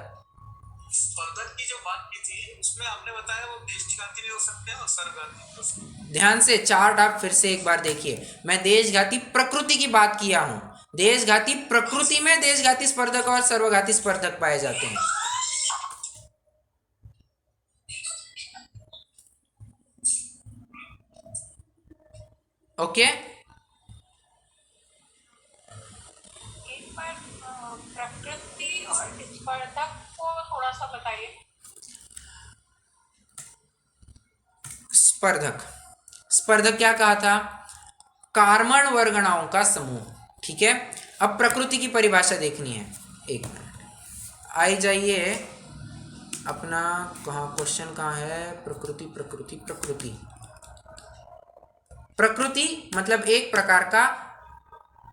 स्पर्धक की जो बात की थी उसमें आपने बताया वो देशघाती भी हो सकते हैं और सर्वघाती भी हो सकते हैं। ध्यान से चार्ट आप फिर से एक बार देखिए। मैं देशघाती प्रकृति की बात किया हूं। देशघाती प्रकृति में देशघाती स्पर्धक और सर्वघाती स्पर्धक पाए जाते हैं। ओके, एक बार प्रकृति और स्पर्धक को थोड़ा सा बताइए। स्पर्धक, स्पर्धक क्या कहा था? कार्बन वर्गणाओं का समूह, ठीक है। अब प्रकृति की परिभाषा देखनी है, एक मिनट आई जाइए अपना, कहाँ क्वेश्चन कहाँ है? प्रकृति प्रकृति प्रकृति प्रकृति मतलब एक प्रकार का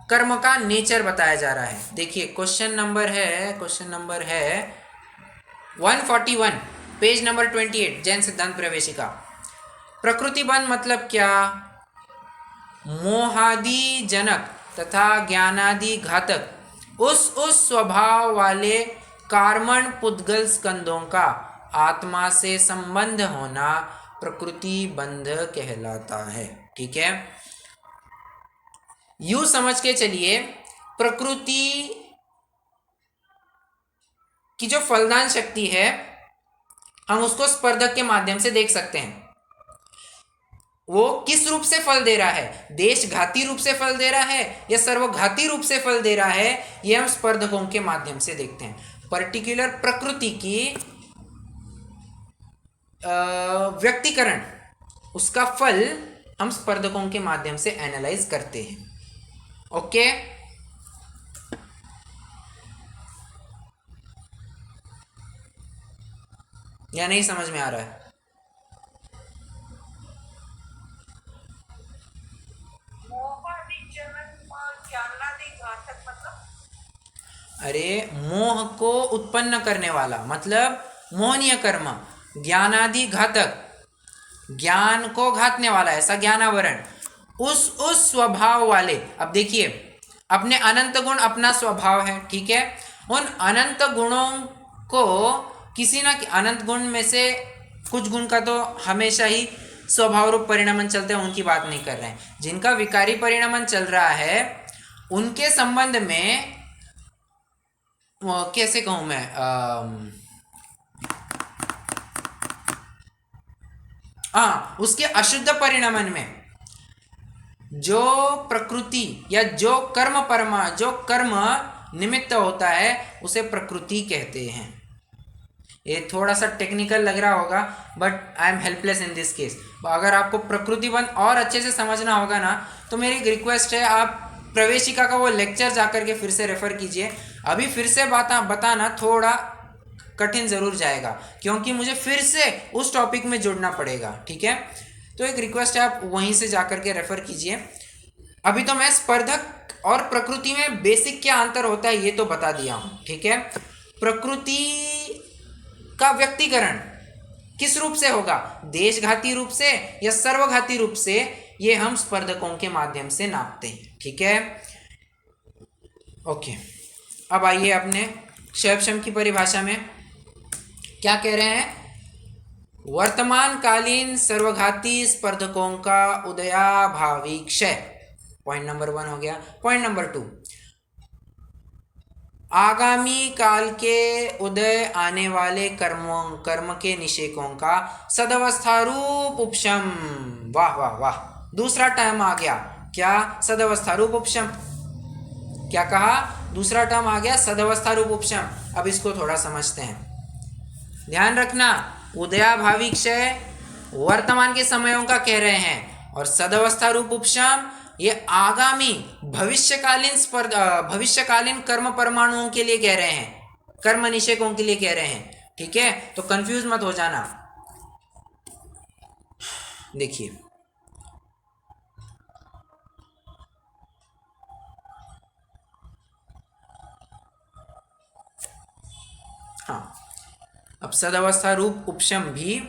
कर्म का नेचर बताया जा रहा है। देखिए क्वेश्चन नंबर है 141, पेज नंबर 28, जैन सिद्धांत प्रवेशिका। प्रकृतिबंध मतलब क्या? मोहादि जनक तथा ज्ञानादि घातक उस स्वभाव वाले कार्बन पुद्गल स्कंदों का आत्मा से संबंध होना प्रकृति बंध कहलाता है, ठीक है। यूं समझ के चलिए, प्रकृति की जो फलदान शक्ति है हम उसको स्पर्धक के माध्यम से देख सकते हैं। वो किस रूप से फल दे रहा है? देशघाती रूप से फल दे रहा है या सर्वघाती रूप से फल दे रहा है? ये हम स्पर्धकों के माध्यम से देखते हैं। पर्टिकुलर प्रकृति की व्यक्तिकरण, उसका फल हम स्पर्धकों के माध्यम से एनालाइज करते हैं। ओके, या नहीं समझ में आ रहा है? अरे मोह को उत्पन्न करने वाला मतलब मोहनीय कर्म, ज्ञानादि घातक, ज्ञान को घातने वाला, ऐसा ज्ञानावरण, उस स्वभाव वाले। अब देखिए अपने अनंत गुण अपना स्वभाव है, ठीक है। उन अनंत गुणों को किसी ना अनंत गुण में से कुछ गुण का तो हमेशा ही स्वभाव रूप परिणमन चलते हैं, उनकी बात नहीं कर रहे हैं। जिनका विकारी परिणमन चल रहा है उनके संबंध में कैसे कहूं मैं, उसके अशुद्ध परिणमन में जो प्रकृति या जो कर्म निमित्त होता है उसे प्रकृति कहते हैं। ये थोड़ा सा टेक्निकल लग रहा होगा but I am helpless in this case. अगर आपको प्रकृति वन और अच्छे से समझना होगा ना तो मेरी एक रिक्वेस्ट है, आप प्रवेशिका का वो लेक्चर जाकर के फिर से रेफर कीजिए। अभी फिर से बताना थोड़ा कठिन ज़रूर जाएगा क्योंकि मुझे फिर से उस टॉपिक में जुड़ना पड़ेगा, ठीक है। तो एक रिक्वेस्ट है, आप वहीं से जाकर के रेफर कीजिए। अभी तो मैं स्पर्धक और प्रकृति में बेसिक क्या अंतर होता है ये तो बता दिया हूँ, ठीक है। प्रकृति का व्यक्तिकरण किस रूप से होगा, देशघाती रूप से या सर्वघाती रूप से, ये हम स्पर्धकों के माध्यम से नापते हैं, ठीक है। ओके, अब आइए अपने क्षयक्षम की परिभाषा में क्या कह रहे हैं। वर्तमान कालीन सर्वघाती स्पर्धकों का उदयाभावी क्षय, पॉइंट नंबर 1 हो गया। पॉइंट नंबर 2, आगामी काल के उदय आने वाले कर्म के निषेकों का सदवस्थारूप उपशम। वाह वाह वाह, दूसरा टर्म आ गया क्या, सदवस्थारूप उपशम। क्या कहा, दूसरा टर्म आ गया सदवस्थारूप उपशम। अब इसको थोड़ा समझते हैं, ध्यान रखना। उदयाभावी क्षय वर्तमान के समयों का कह रहे हैं और सदवस्था रूप उपशम ये आगामी भविष्यकालीन कर्म परमाणुओं के लिए कह रहे हैं, कर्म निषेकों के लिए कह रहे हैं, ठीक है। तो कंफ्यूज मत हो जाना। देखिए हाँ, अब सदवस्था रूप उपशम भी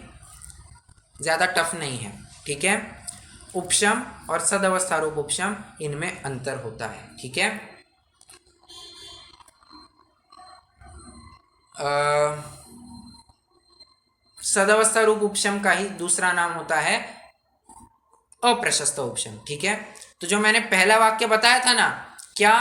ज़्यादा टफ नहीं है, ठीक है। उपशम और सदवस्था रूप उपशम इनमें अंतर होता है, ठीक है। सदवस्था रूप उपशम का ही दूसरा नाम होता है अप्रशस्त उपशम, ठीक है। तो जो मैंने पहला वाक्य बताया था ना, क्या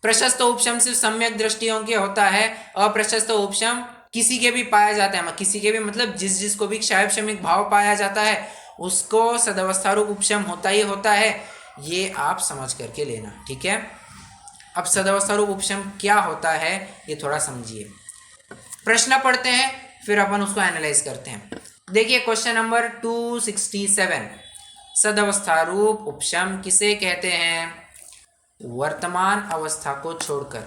प्रशस्त उपशम सिर्फ सम्यक दृष्टियों के होता है, अप्रशस्त उपशम किसी के भी पाया जाता है, किसी के भी मतलब जिसको भी क्षयक्षमिक भाव पाया जाता है उसको सदवस्थारूप उपशम होता ही होता है। ये आप समझ करके लेना, ठीक है। अब सदवस्थारूप उपशम क्या होता है ये थोड़ा समझिए। प्रश्न पढ़ते हैं फिर अपन उसको एनालाइज करते हैं। देखिए क्वेश्चन नंबर 267, सदवस्थारूप उपशम किसे कहते हैं, वर्तमान अवस्था को छोड़कर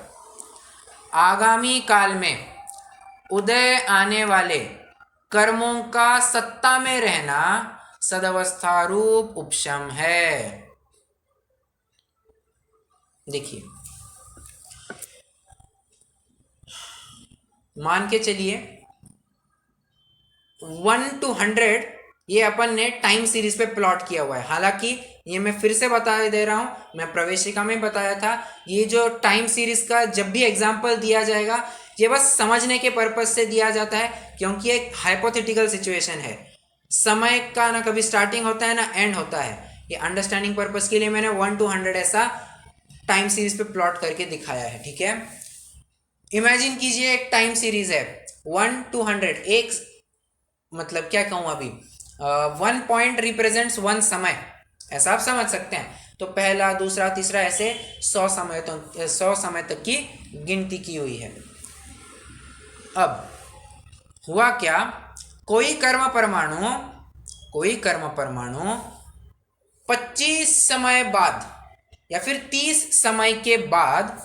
आगामी काल में उदय आने वाले कर्मों का सत्ता में रहना सदवस्थारूप उपशम है। देखिए मान के चलिए 1 to 100 ये अपन ने टाइम सीरीज पे प्लॉट किया हुआ है। हालांकि ये मैं फिर से बता दे रहा हूँ, मैं प्रवेशिका में बताया था, ये जो टाइम सीरीज का जब भी एग्जाम्पल दिया जाएगा ये बस समझने के पर्पज से दिया जाता है क्योंकि एक हाइपोथेटिकल सिचुएशन है। समय का ना कभी स्टार्टिंग होता है ना एंड होता है। ये अंडरस्टैंडिंग पर्पज के लिए मैंने 1 to 100 ऐसा टाइम सीरीज पे प्लॉट करके दिखाया है, ठीक है। इमेजिन कीजिए एक टाइम सीरीज है 1 to 100, एक मतलब क्या कहूँ अभी 1 पॉइंट रिप्रेजेंट्स 1 समय, ऐसा आप समझ सकते हैं। तो पहला दूसरा तीसरा ऐसे 100 समय तक की गिनती की हुई है। अब हुआ क्या, कोई कर्म परमाणु 25 समय बाद या फिर 30 समय के बाद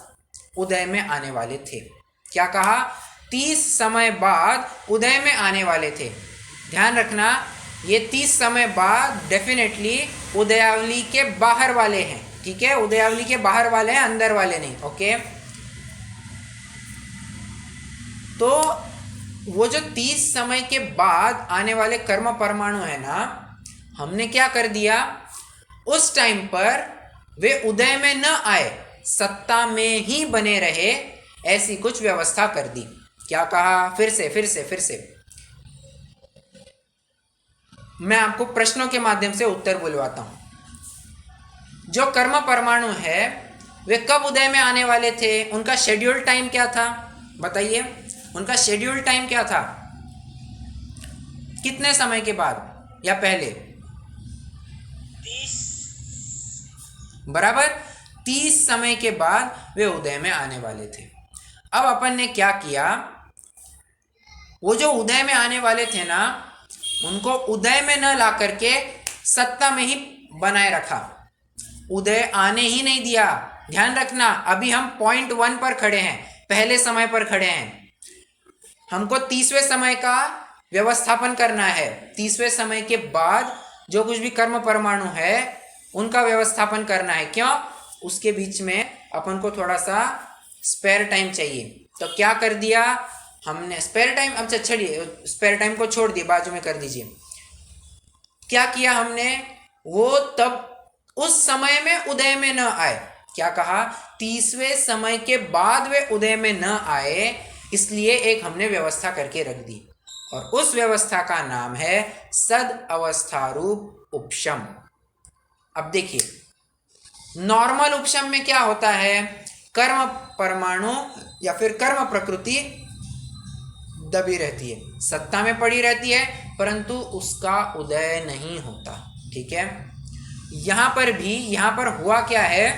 उदय में आने वाले थे। क्या कहा, 30 समय बाद उदय में आने वाले थे। ध्यान रखना ये 30 समय बाद डेफिनेटली उदयावली के बाहर वाले हैं, ठीक है। उदयावली के बाहर वाले हैं, अंदर वाले नहीं, ओके। तो वो जो 30 समय के बाद आने वाले कर्म परमाणु है ना, हमने क्या कर दिया, उस टाइम पर वे उदय में न आए, सत्ता में ही बने रहे, ऐसी कुछ व्यवस्था कर दी। क्या कहा, फिर से मैं आपको प्रश्नों के माध्यम से उत्तर बुलवाता हूं। जो कर्म परमाणु है वे कब उदय में आने वाले थे, उनका शेड्यूल टाइम क्या था, बताइए। उनका शेड्यूल टाइम क्या था, कितने समय के बाद या पहले, बराबर 30 समय के बाद वे उदय में आने वाले थे। अब अपन ने क्या किया, वो जो उदय में आने वाले थे ना, उनको उदय में न ला करके सत्ता में ही बनाए रखा, उदय आने ही नहीं दिया। ध्यान रखना, अभी हम पॉइंट 1 पर खड़े हैं, पहले समय पर खड़े हैं। हमको 30वें समय का व्यवस्थापन करना है। 30वें समय के बाद जो कुछ भी कर्म परमाणु है उनका व्यवस्थापन करना है। क्यों? उसके बीच में अपन को थोड़ा सा स्पेयर टाइम चाहिए। तो क्या कर दिया हमने, स्पेयर टाइम, अच्छा छोड़िए, स्पेयर टाइम को छोड़ दिए, बाजू में कर दीजिए। क्या किया हमने, वो तब उस समय में उदय में न आए। क्या कहा, 30वें समय के बाद वे उदय में न आए, इसलिए एक हमने व्यवस्था करके रख दी, और उस व्यवस्था का नाम है सद अवस्थारूप उपशम। अब देखिए, नॉर्मल उपशम में क्या होता है, कर्म परमाणु या फिर कर्म प्रकृति दबी रहती है, सत्ता में पड़ी रहती है, परंतु उसका उदय नहीं होता। ठीक है, यहां पर भी, यहां पर हुआ क्या है,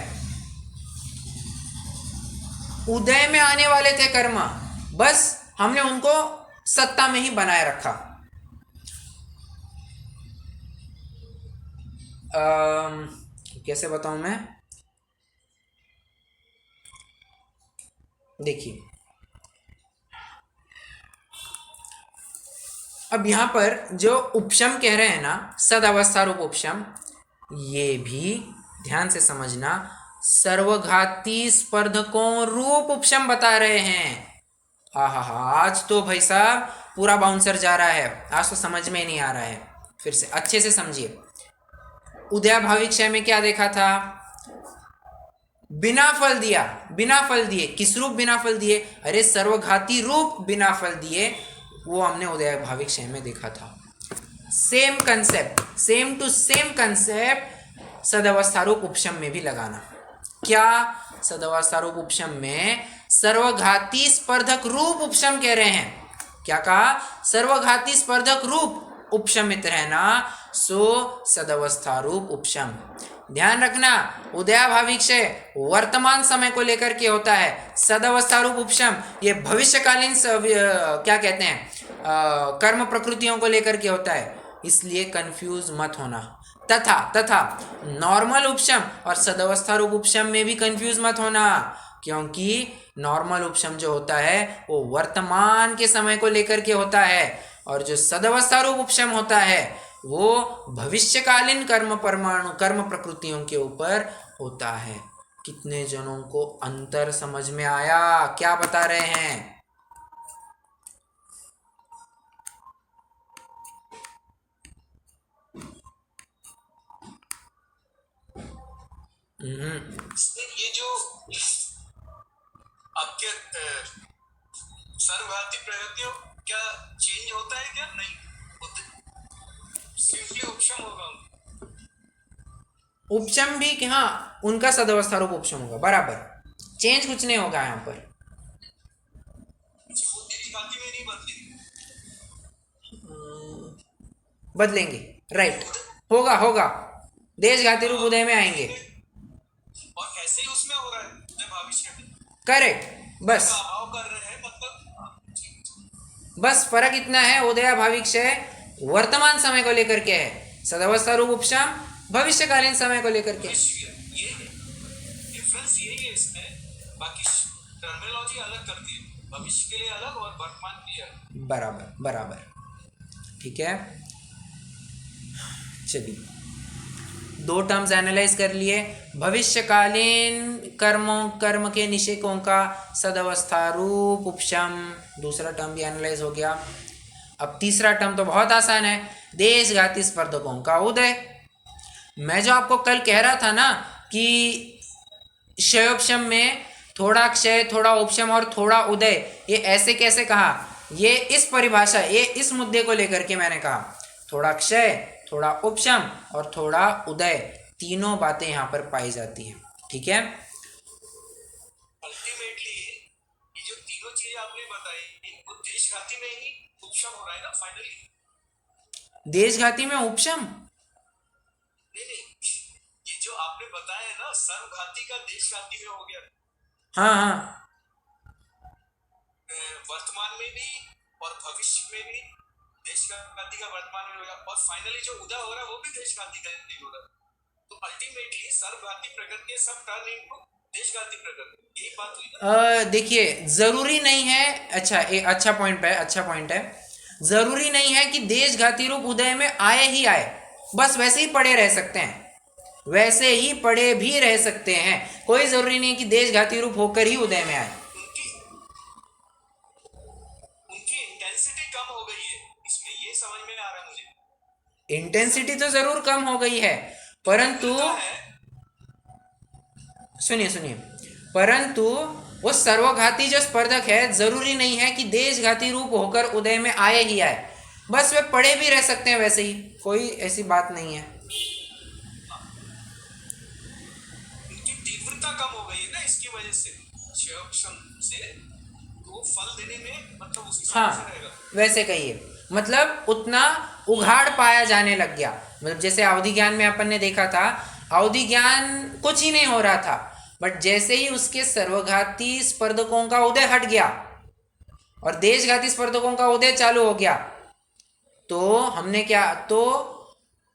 उदय में आने वाले थे कर्म, बस हमने उनको सत्ता में ही बनाए रखा। कैसे बताऊं मैं, देखिए अब यहां पर जो उपशम कह रहे हैं ना, सद अवस्था रूप उपशम, ये भी ध्यान से समझना, सर्वघाती स्पर्धकों रूप उपशम बता रहे हैं। आहा, आज तो भाई साहब पूरा बाउंसर जा रहा है, आज तो समझ में ही नहीं आ रहा है। फिर से अच्छे से समझिए, उदयाभावी क्षय में क्या देखा था, बिना फल दिया, बिना फल दिए, किस रूप बिना फल दिए, अरे सर्वघाती रूप बिना फल दिए, वो हमने उदयाभावी क्षय में देखा था। Same concept, same to same concept सदवस्थारूप उपशम में भी लगाना। क्या, सदवस्थारूप उपशम में सर्वघाती स्पर्धक रूप उपशम कह रहे हैं। क्या कहा, सर्वघाती स्पर्धक रूप उपशमित रहना, सो सदवस्थारूप उपशम। ध्यान रखना, उदयाभावी क्षय वर्तमान समय को लेकर के होता है, सदवस्थारूप उपशम ये भविष्यकालीन क्या कहते हैं, कर्म प्रकृतियों को लेकर के होता है, इसलिए कंफ्यूज मत होना। तथा नॉर्मल उपशम और सदवस्था रूप उपशम में भी कंफ्यूज मत होना, क्योंकि नॉर्मल उपशम जो होता है वो वर्तमान के समय को लेकर के होता है, और जो सदवस्था रूप उपशम होता है वो भविष्यकालीन कर्म परमाणु, कर्म प्रकृतियों के ऊपर होता है। कितने जनों को अंतर समझ में आया, क्या बता रहे हैं? ये जो आपके सर्वघाती प्रगतियों क्या चेंज होता है क्या? नहीं, सिंपली उपशम होगा। उपशम भी कि हाँ, उनका सदवस्था रूप उपशम होगा, बराबर, चेंज कुछ नहीं होगा यहाँ पर। में नहीं बदलेंगे, राइट, होगा देशघाती रूप उदय में आएंगे, और ऐसे ही उसमें हो रहा है उदय भविष्य में, करेक्ट। बस अभाव कर रहे हैं, मतलब बस फर्क इतना है, उदयाभावी क्षय वर्तमान समय को लेकर के है, सदवस्था रूप उपशम भविष्यकालीन समय को लेकर के। ये डिफरेंस यही है इसमें, बाकी टर्मिनोलॉजी अलग करती है, भविष्य के लिए अलग और वर्तमान के लिए अलग। बराबर, ठीक है। चलिए, 2 टर्म्स एनालाइज कर लिए, भविष्यकालीन कर्म के निषेकों का सदवस्था रूप उपशम, दूसरा टर्म भी एनालाइज हो गया। अब तीसरा टर्म तो बहुत आसान है, देशघाती स्पर्धकों का उदय। मैं जो आपको कल कह रहा था ना कि क्षयोपशम में थोड़ा क्षय, थोड़ा उपशम और थोड़ा उदय, ये ऐसे कैसे कहा, ये इस परिभाषा, ये इस मुद्दे को लेकर के मैंने कहा, थोड़ा क्षय, थोड़ा उपशम और थोड़ा उदय, तीनों बातें यहाँ पर पाई जाती हैं। ठीक है, अल्टीमेटली ये जो तीनों चीजें आपने बताई, वो देशघाती में ही उपशम हो रहा है ना फाइनली। देशघाती में उपशम नहीं, ये जो आपने बताया है ना, सर्वघाती का देशघाती में हो गया, हाँ हाँ वर्तमान में भी और भविष्य में भी देशघाती का वर्तमान में हो गया, और फाइनली जो उदय हो रहा है वो भी देशघाती का नहीं हो रहा है। तो अल्टीमेटली सर्वघाती प्रकृति सब टर्न इनटू देशघाती प्रकृति, यही बात हुई ना। देखिए ज़रूरी नहीं है। अच्छा, एक अच्छा पॉइंट है, अच्छा पॉइंट है। ज़रूरी नहीं है कि देशघाती रूप उदय में आए ही आए, बस वैसे ही पड़े रह सकते हैं, वैसे ही पड़े भी रह सकते हैं। कोई ज़रूरी नहीं है कि देशघाती रूप होकर ही उदय में आए। उनकी उनकी इंटेंसिटी कम हो गई है इसमें, ये समझ में आ रहा है मुझे। इंटेंसिटी तो ज़रूर कम हो गई है, परंतु तीव्रता है, सुनिए सुनिए, परंतु वो सर्वघाती जो स्पर्धक है, जरूरी नहीं है कि देशघाती रूप होकर उदय में आए ही आए, बस वे पड़े भी रह सकते हैं वैसे ही, कोई ऐसी बात नहीं है। उनकी तीव्रता कम हो गई है ना इसकी वजह से, क्षयक्षम से, तो वो फल देने में मतलब उसी हाँ, हिसाब से रहेगा। वैसे कहिए, मतलब उतना उघाड़ पाया जाने लग गया। मतलब जैसे अवधि ज्ञान में अपन ने देखा था, अवधि ज्ञान कुछ ही नहीं हो रहा था, बट जैसे ही उसके सर्वघाती स्पर्धकों का उदय हट गया और देशघाती स्पर्धकों का उदय चालू हो गया, तो हमने क्या, तो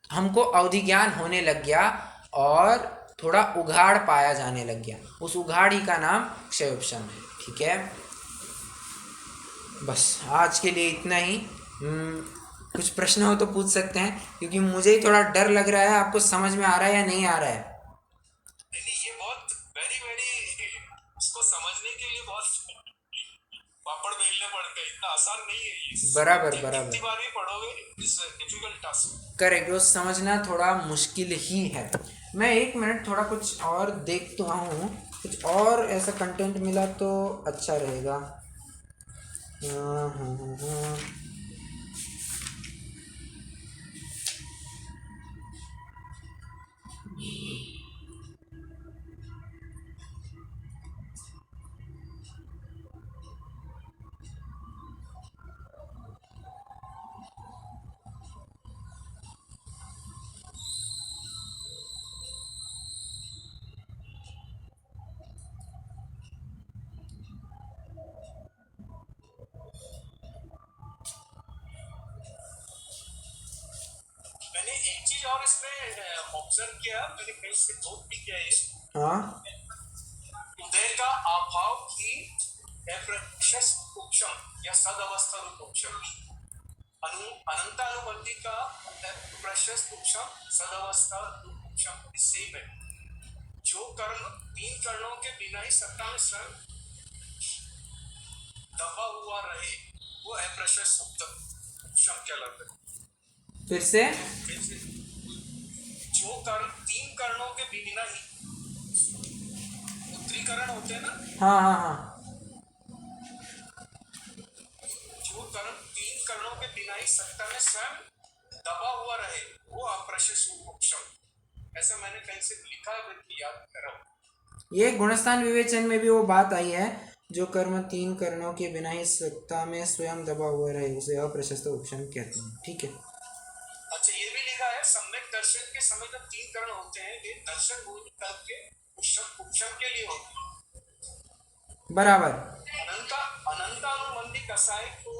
हमको अवधि ज्ञान होने लग गया और थोड़ा उघाड़ पाया जाने लग गया। उस उघाड़ ही का नाम क्षयोपशम है। ठीक है, बस आज के लिए इतना ही। कुछ प्रश्न हो तो पूछ सकते हैं, क्योंकि मुझे ही थोड़ा डर लग रहा है, आपको समझ में आ रहा है या नहीं आ रहा है? नहीं, ये बहुत वेरी वेरी, इसको समझने के लिए बहुत पापड़ बेलने पड़ते हैं, इतना आसान नहीं है ये। बराबर जितनी बराबर, बार भी पढ़ोगे इट्स डिफिकल्ट टास्क। करेक्ट, वो समझना थोड़ा मुश्किल ही है। मैं एक मिनट थोड़ा कुछ और देखता हूँ, कुछ और ऐसा कंटेंट मिला तो अच्छा रहेगा। हाँ हाँ हाँ हाँ। मैंने एक चीज और इसमें ऑब्जर्व किया, मैंने कहीं से नोट भी किया ये, हाँ उदय का अभाव ही अप्रशस्त उपशम या सद अवस्था रूप उपशम, अनंतानुबंधी का अप्रशस्त उपशम सद अवस्था रूप उपशम सेम है। जो कर्ण तीन कर्णों के बिना ही सत्ता में स्वयं दबा हुआ रहे, वो अप्रशस्त उपशम कहलाता है। फिर से, जो कर्ण तीन कर्णों के बिना ही, उत्तरी कर्ण होते हैं ना, हाँ हाँ हाँ, जो कर्ण तीन कर्णों के बिना ही सत्ता में स्वयं दबा हुआ रहे, वो अप्रशस्त उपशम। ऐसा मैंने कहीं से लिखा है, मैं याद कर रहा हूँ। ये गुणस्थान विवेचन में भी वो बात आई है, जो कर्म तीन कर्णों के बिना ही सत्ता में स्वयं दबा हुआ रहे, उसे अप्रशस्त उपशम कहते हैं। ठीक है, अच्छा, ये भी लिखा है, सम्यक दर्शन के समय जब तीन कर्ण होते हैं, वे दर्शन भूमि कल्प के उपशम के लिए होते हैं। बराबर, अनंतानुबंधी कसाय को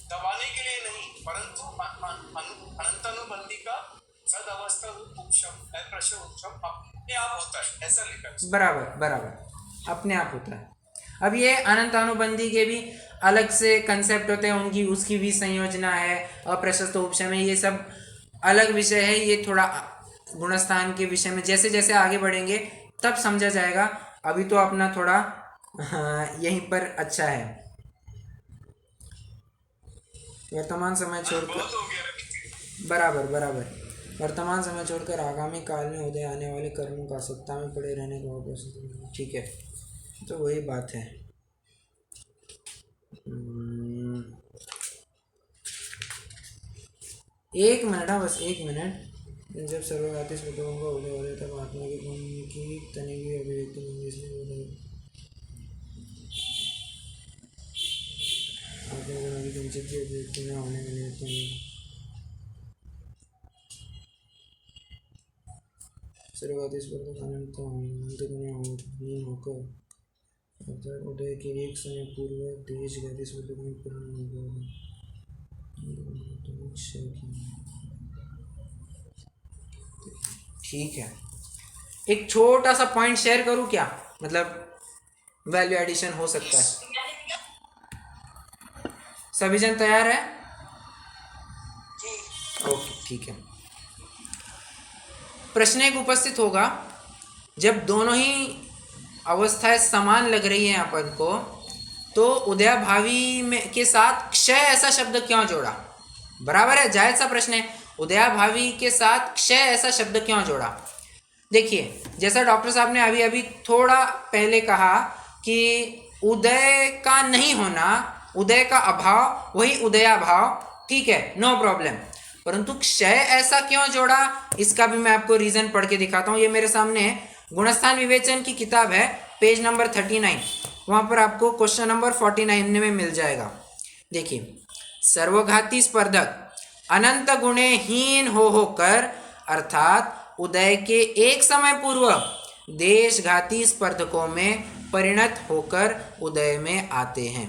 दबाने के लिए नहीं, परंतु अनंतानुबंधी का सद अवस्था उपशम अप्रशस्त उपशम अपने आप होता है, ऐसा लिखा है। बराबर बराबर, अपने आप होता है। अब ये अनंत अनुबंधी के भी अलग से कंसेप्ट होते हैं, उनकी उसकी भी संयोजना है, अप्रशस्त उपशम है, ये सब अलग विषय है। ये थोड़ा गुणस्थान के विषय में जैसे जैसे आगे बढ़ेंगे तब समझा जाएगा। अभी तो अपना थोड़ा यहीं पर अच्छा है। वर्तमान समय छोड़कर, बराबर बराबर, वर्तमान समय छोड़कर आगामी काल में उदय आने वाले कर्मों का सत्ता में पड़े रहने का अवसर। ठीक है, तो वही बात है। एक मिनट, हाँ बस एक मिनट। जब सर्वघाती स्पर्धकों का उदय हो तब आत्मा के गुण की तनी हुई अभिव्यक्ति नहीं, इसलिए उदय आत्मा गुणों की किंचित भी अभिव्यक्ति न होने के निमित्त नहीं। सर्वघाती स्पर्धक अनंत होकर अर्थात उदय के एक समय पूर्व देशघाती स्पर्धक में परिणत होगा। ठीक है, एक छोटा सा पॉइंट शेयर करूं क्या, मतलब वैल्यू एडिशन हो सकता है। सभी जन तैयार है? ओके ठीक है। प्रश्न एक उपस्थित होगा, जब दोनों ही अवस्थाएं समान लग रही है अपन को, तो उदयाभावी में के साथ क्षय ऐसा शब्द क्यों जोड़ा? बराबर है, जायज सा प्रश्न है। उदयाभावी के साथ क्षय ऐसा शब्द क्यों जोड़ा? देखिए, जैसा डॉक्टर साहब ने अभी अभी थोड़ा पहले कहा कि उदय का नहीं होना, उदय का अभाव वही उदयाभाव, ठीक है, नो प्रॉब्लम। परंतु क्षय ऐसा क्यों जोड़ा, इसका भी मैं आपको रीजन पढ़ के दिखाता हूँ। ये मेरे सामने है, गुणस्थान विवेचन की किताब है, पेज नंबर 39, वहाँ पर आपको क्वेश्चन नंबर 49 में मिल जाएगा। देखिए, सर्वघाती स्पर्धक अनंत गुणे हीन होकर अर्थात उदय के एक समय पूर्व देशघाती स्पर्धकों में परिणत होकर उदय में आते हैं।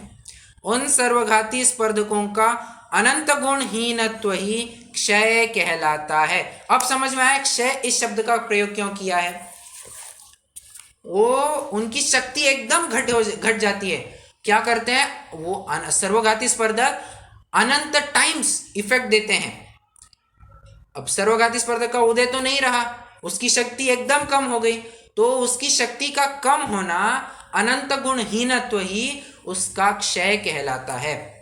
उन सर्वघाती स्पर्धकों का अनंत गुणहीनत्व ही क्षय कहलाता है। अब समझ में आया क्षय इस शब्द का प्रयोग क्यों किया है। वो उनकी शक्ति एकदम घट जाती है। क्या करते हैं वो सर्वघाती स्पर्धक, अनंत टाइम्स इफेक्ट देते हैं। अब सर्वघाती स्पर्धक का उदय तो नहीं रहा, उसकी शक्ति एकदम कम हो गई, तो उसकी शक्ति का कम होना, अनंत गुणहीनत्व ही उसका क्षय कहलाता है।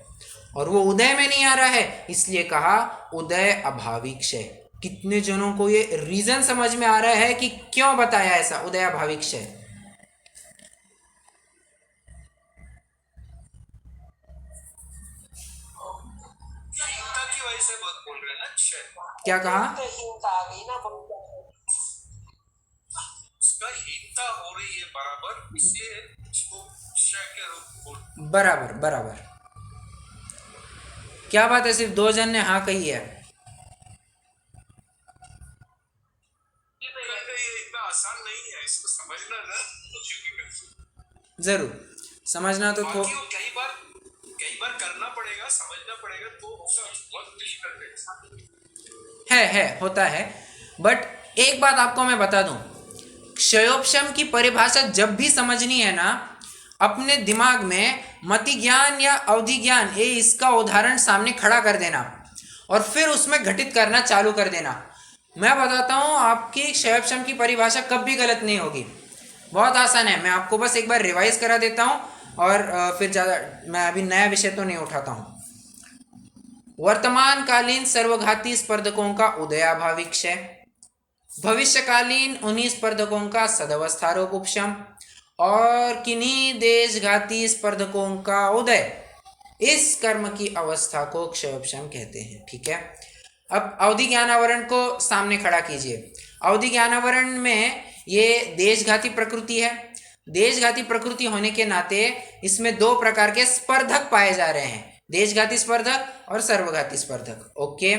और वो उदय में नहीं आ रहा है, इसलिए कहा उदय अभावी क्षय। कितने जनों को ये रीजन समझ में आ रहा है कि क्यों बताया ऐसा उदय अभावी क्षय? की वजह से बहुत बोल रहे हैं ना क्षय। क्या कहा? उसका हीनता हो रही है बराबर, इसलिए इसको क्षय के रूप में। बराबर बराबर। क्या बात है, सिर्फ 2 जन ने हाँ कही है। इतना आसान नहीं है, इसको समझना ना। जरूर समझना तो कई बार करना पड़ेगा, समझना पड़ेगा, तो होगा। बहुत डिफिकल्ट है होता है। बट एक बात आपको मैं बता दूं, क्षयोपशम की परिभाषा जब भी समझनी है ना, अपने दिमाग में मति ज्ञान या अवधि ज्ञान ये इसका उदाहरण सामने खड़ा कर देना और फिर उसमें घटित करना चालू कर देना। मैं बताता हूँ आपकी क्षयोपशम की परिभाषा कभी गलत नहीं होगी। बहुत आसान है, मैं आपको बस एक बार रिवाइज करा देता हूँ और फिर ज़्यादा मैं अभी नया विषय तो नहीं उठाता हूँ। वर्तमानकालीन सर्वघाती स्पर्धकों का उदयाभावी क्षय, भविष्यकालीन उन्हीं स्पर्धकों का सदवस्थारोप उपशम और किन्हीं देशघाती स्पर्धकों का उदय, इस कर्म की अवस्था को क्षयोपशम कहते हैं। ठीक है, अब अवधि ज्ञानावरण को सामने खड़ा कीजिए। अवधि ज्ञानावरण में ये देशघाती प्रकृति है। देशघाती प्रकृति होने के नाते इसमें 2 प्रकार के स्पर्धक पाए जा रहे हैं, देशघाती स्पर्धक और सर्वघाती स्पर्धक। ओके,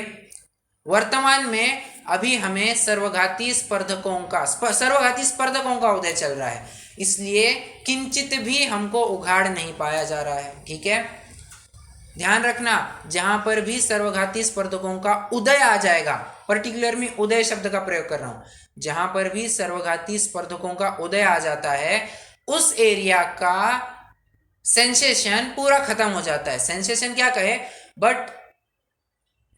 वर्तमान में अभी हमें सर्वघाती स्पर्धकों का उदय चल रहा है, इसलिए किंचित भी हमको उघाड़ नहीं पाया जा रहा है। ठीक है, ध्यान रखना, जहां पर भी सर्वघाती स्पर्धकों का उदय आ जाएगा, पर्टिकुलर में उदय शब्द का प्रयोग कर रहा हूं, जहां पर भी सर्वघाती स्पर्धकों का उदय आ जाता है, उस एरिया का सेंसेशन पूरा खत्म हो जाता है। सेंसेशन क्या कहे, बट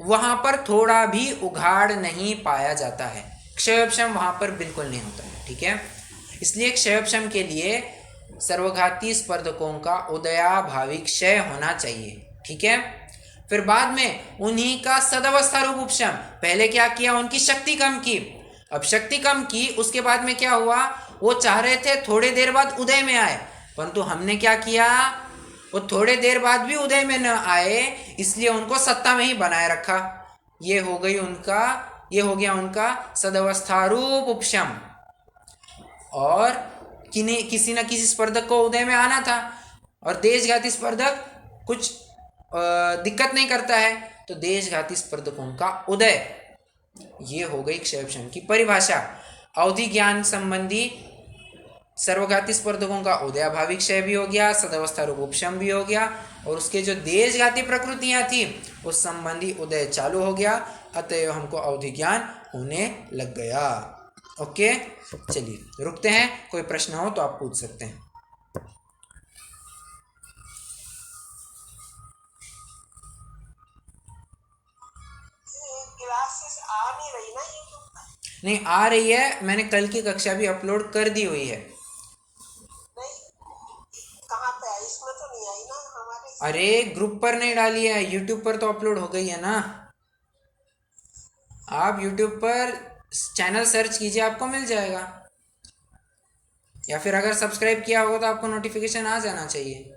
वहां पर थोड़ा भी उघाड़ नहीं पाया जाता है। क्षयोपशम वहां पर बिल्कुल नहीं होता है। ठीक है, इसलिए क्षयोपशम के लिए सर्वघाती स्पर्धकों का उदयाभावी क्षय होना चाहिए। ठीक है, फिर बाद में उन्हीं का सदवस्था रूप उपशम। पहले क्या किया, उनकी शक्ति कम की। अब शक्ति कम की, उसके बाद में क्या हुआ, वो चाह रहे थे थोड़े देर बाद उदय में आए, परंतु हमने क्या किया, वो थोड़े देर बाद भी उदय में न आए, इसलिए उनको सत्ता में ही बनाए रखा। ये हो गया उनका सदवस्थारूप उपशम। और किसी न किसी स्पर्धक को उदय में आना था, और देशघाती स्पर्धक कुछ दिक्कत नहीं करता है, तो देशघाती स्पर्धकों का उदय, ये हो गई क्षयोपशम की परिभाषा। अवधि ज्ञान संबंधी सर्वघाती स्पर्धकों का उदयाभावी क्षय भी हो गया, सदवस्था रूप उपशम भी हो गया, और उसके जो देशघाती प्रकृतियां थी उस संबंधी उदय चालू हो गया, अतएव हमको अवधि ज्ञान होने लग गया। ओके, चलिए रुकते हैं, कोई प्रश्न हो तो आप पूछ सकते हैं। क्लासेस आ नहीं रही ना यूट्यूब पर? नहीं आ रही है, मैंने कल की कक्षा भी अपलोड कर दी हुई है। नहीं, कहाँ पे है? इसमें तो नहीं आई ना हमारे। अरे ग्रुप पर नहीं डाली है, यूट्यूब पर तो अपलोड हो गई है ना। आप यूट्यूब पर चैनल सर्च कीजिए, आपको मिल जाएगा, या फिर अगर सब्सक्राइब किया होगा तो आपको नोटिफिकेशन आ जाना चाहिए।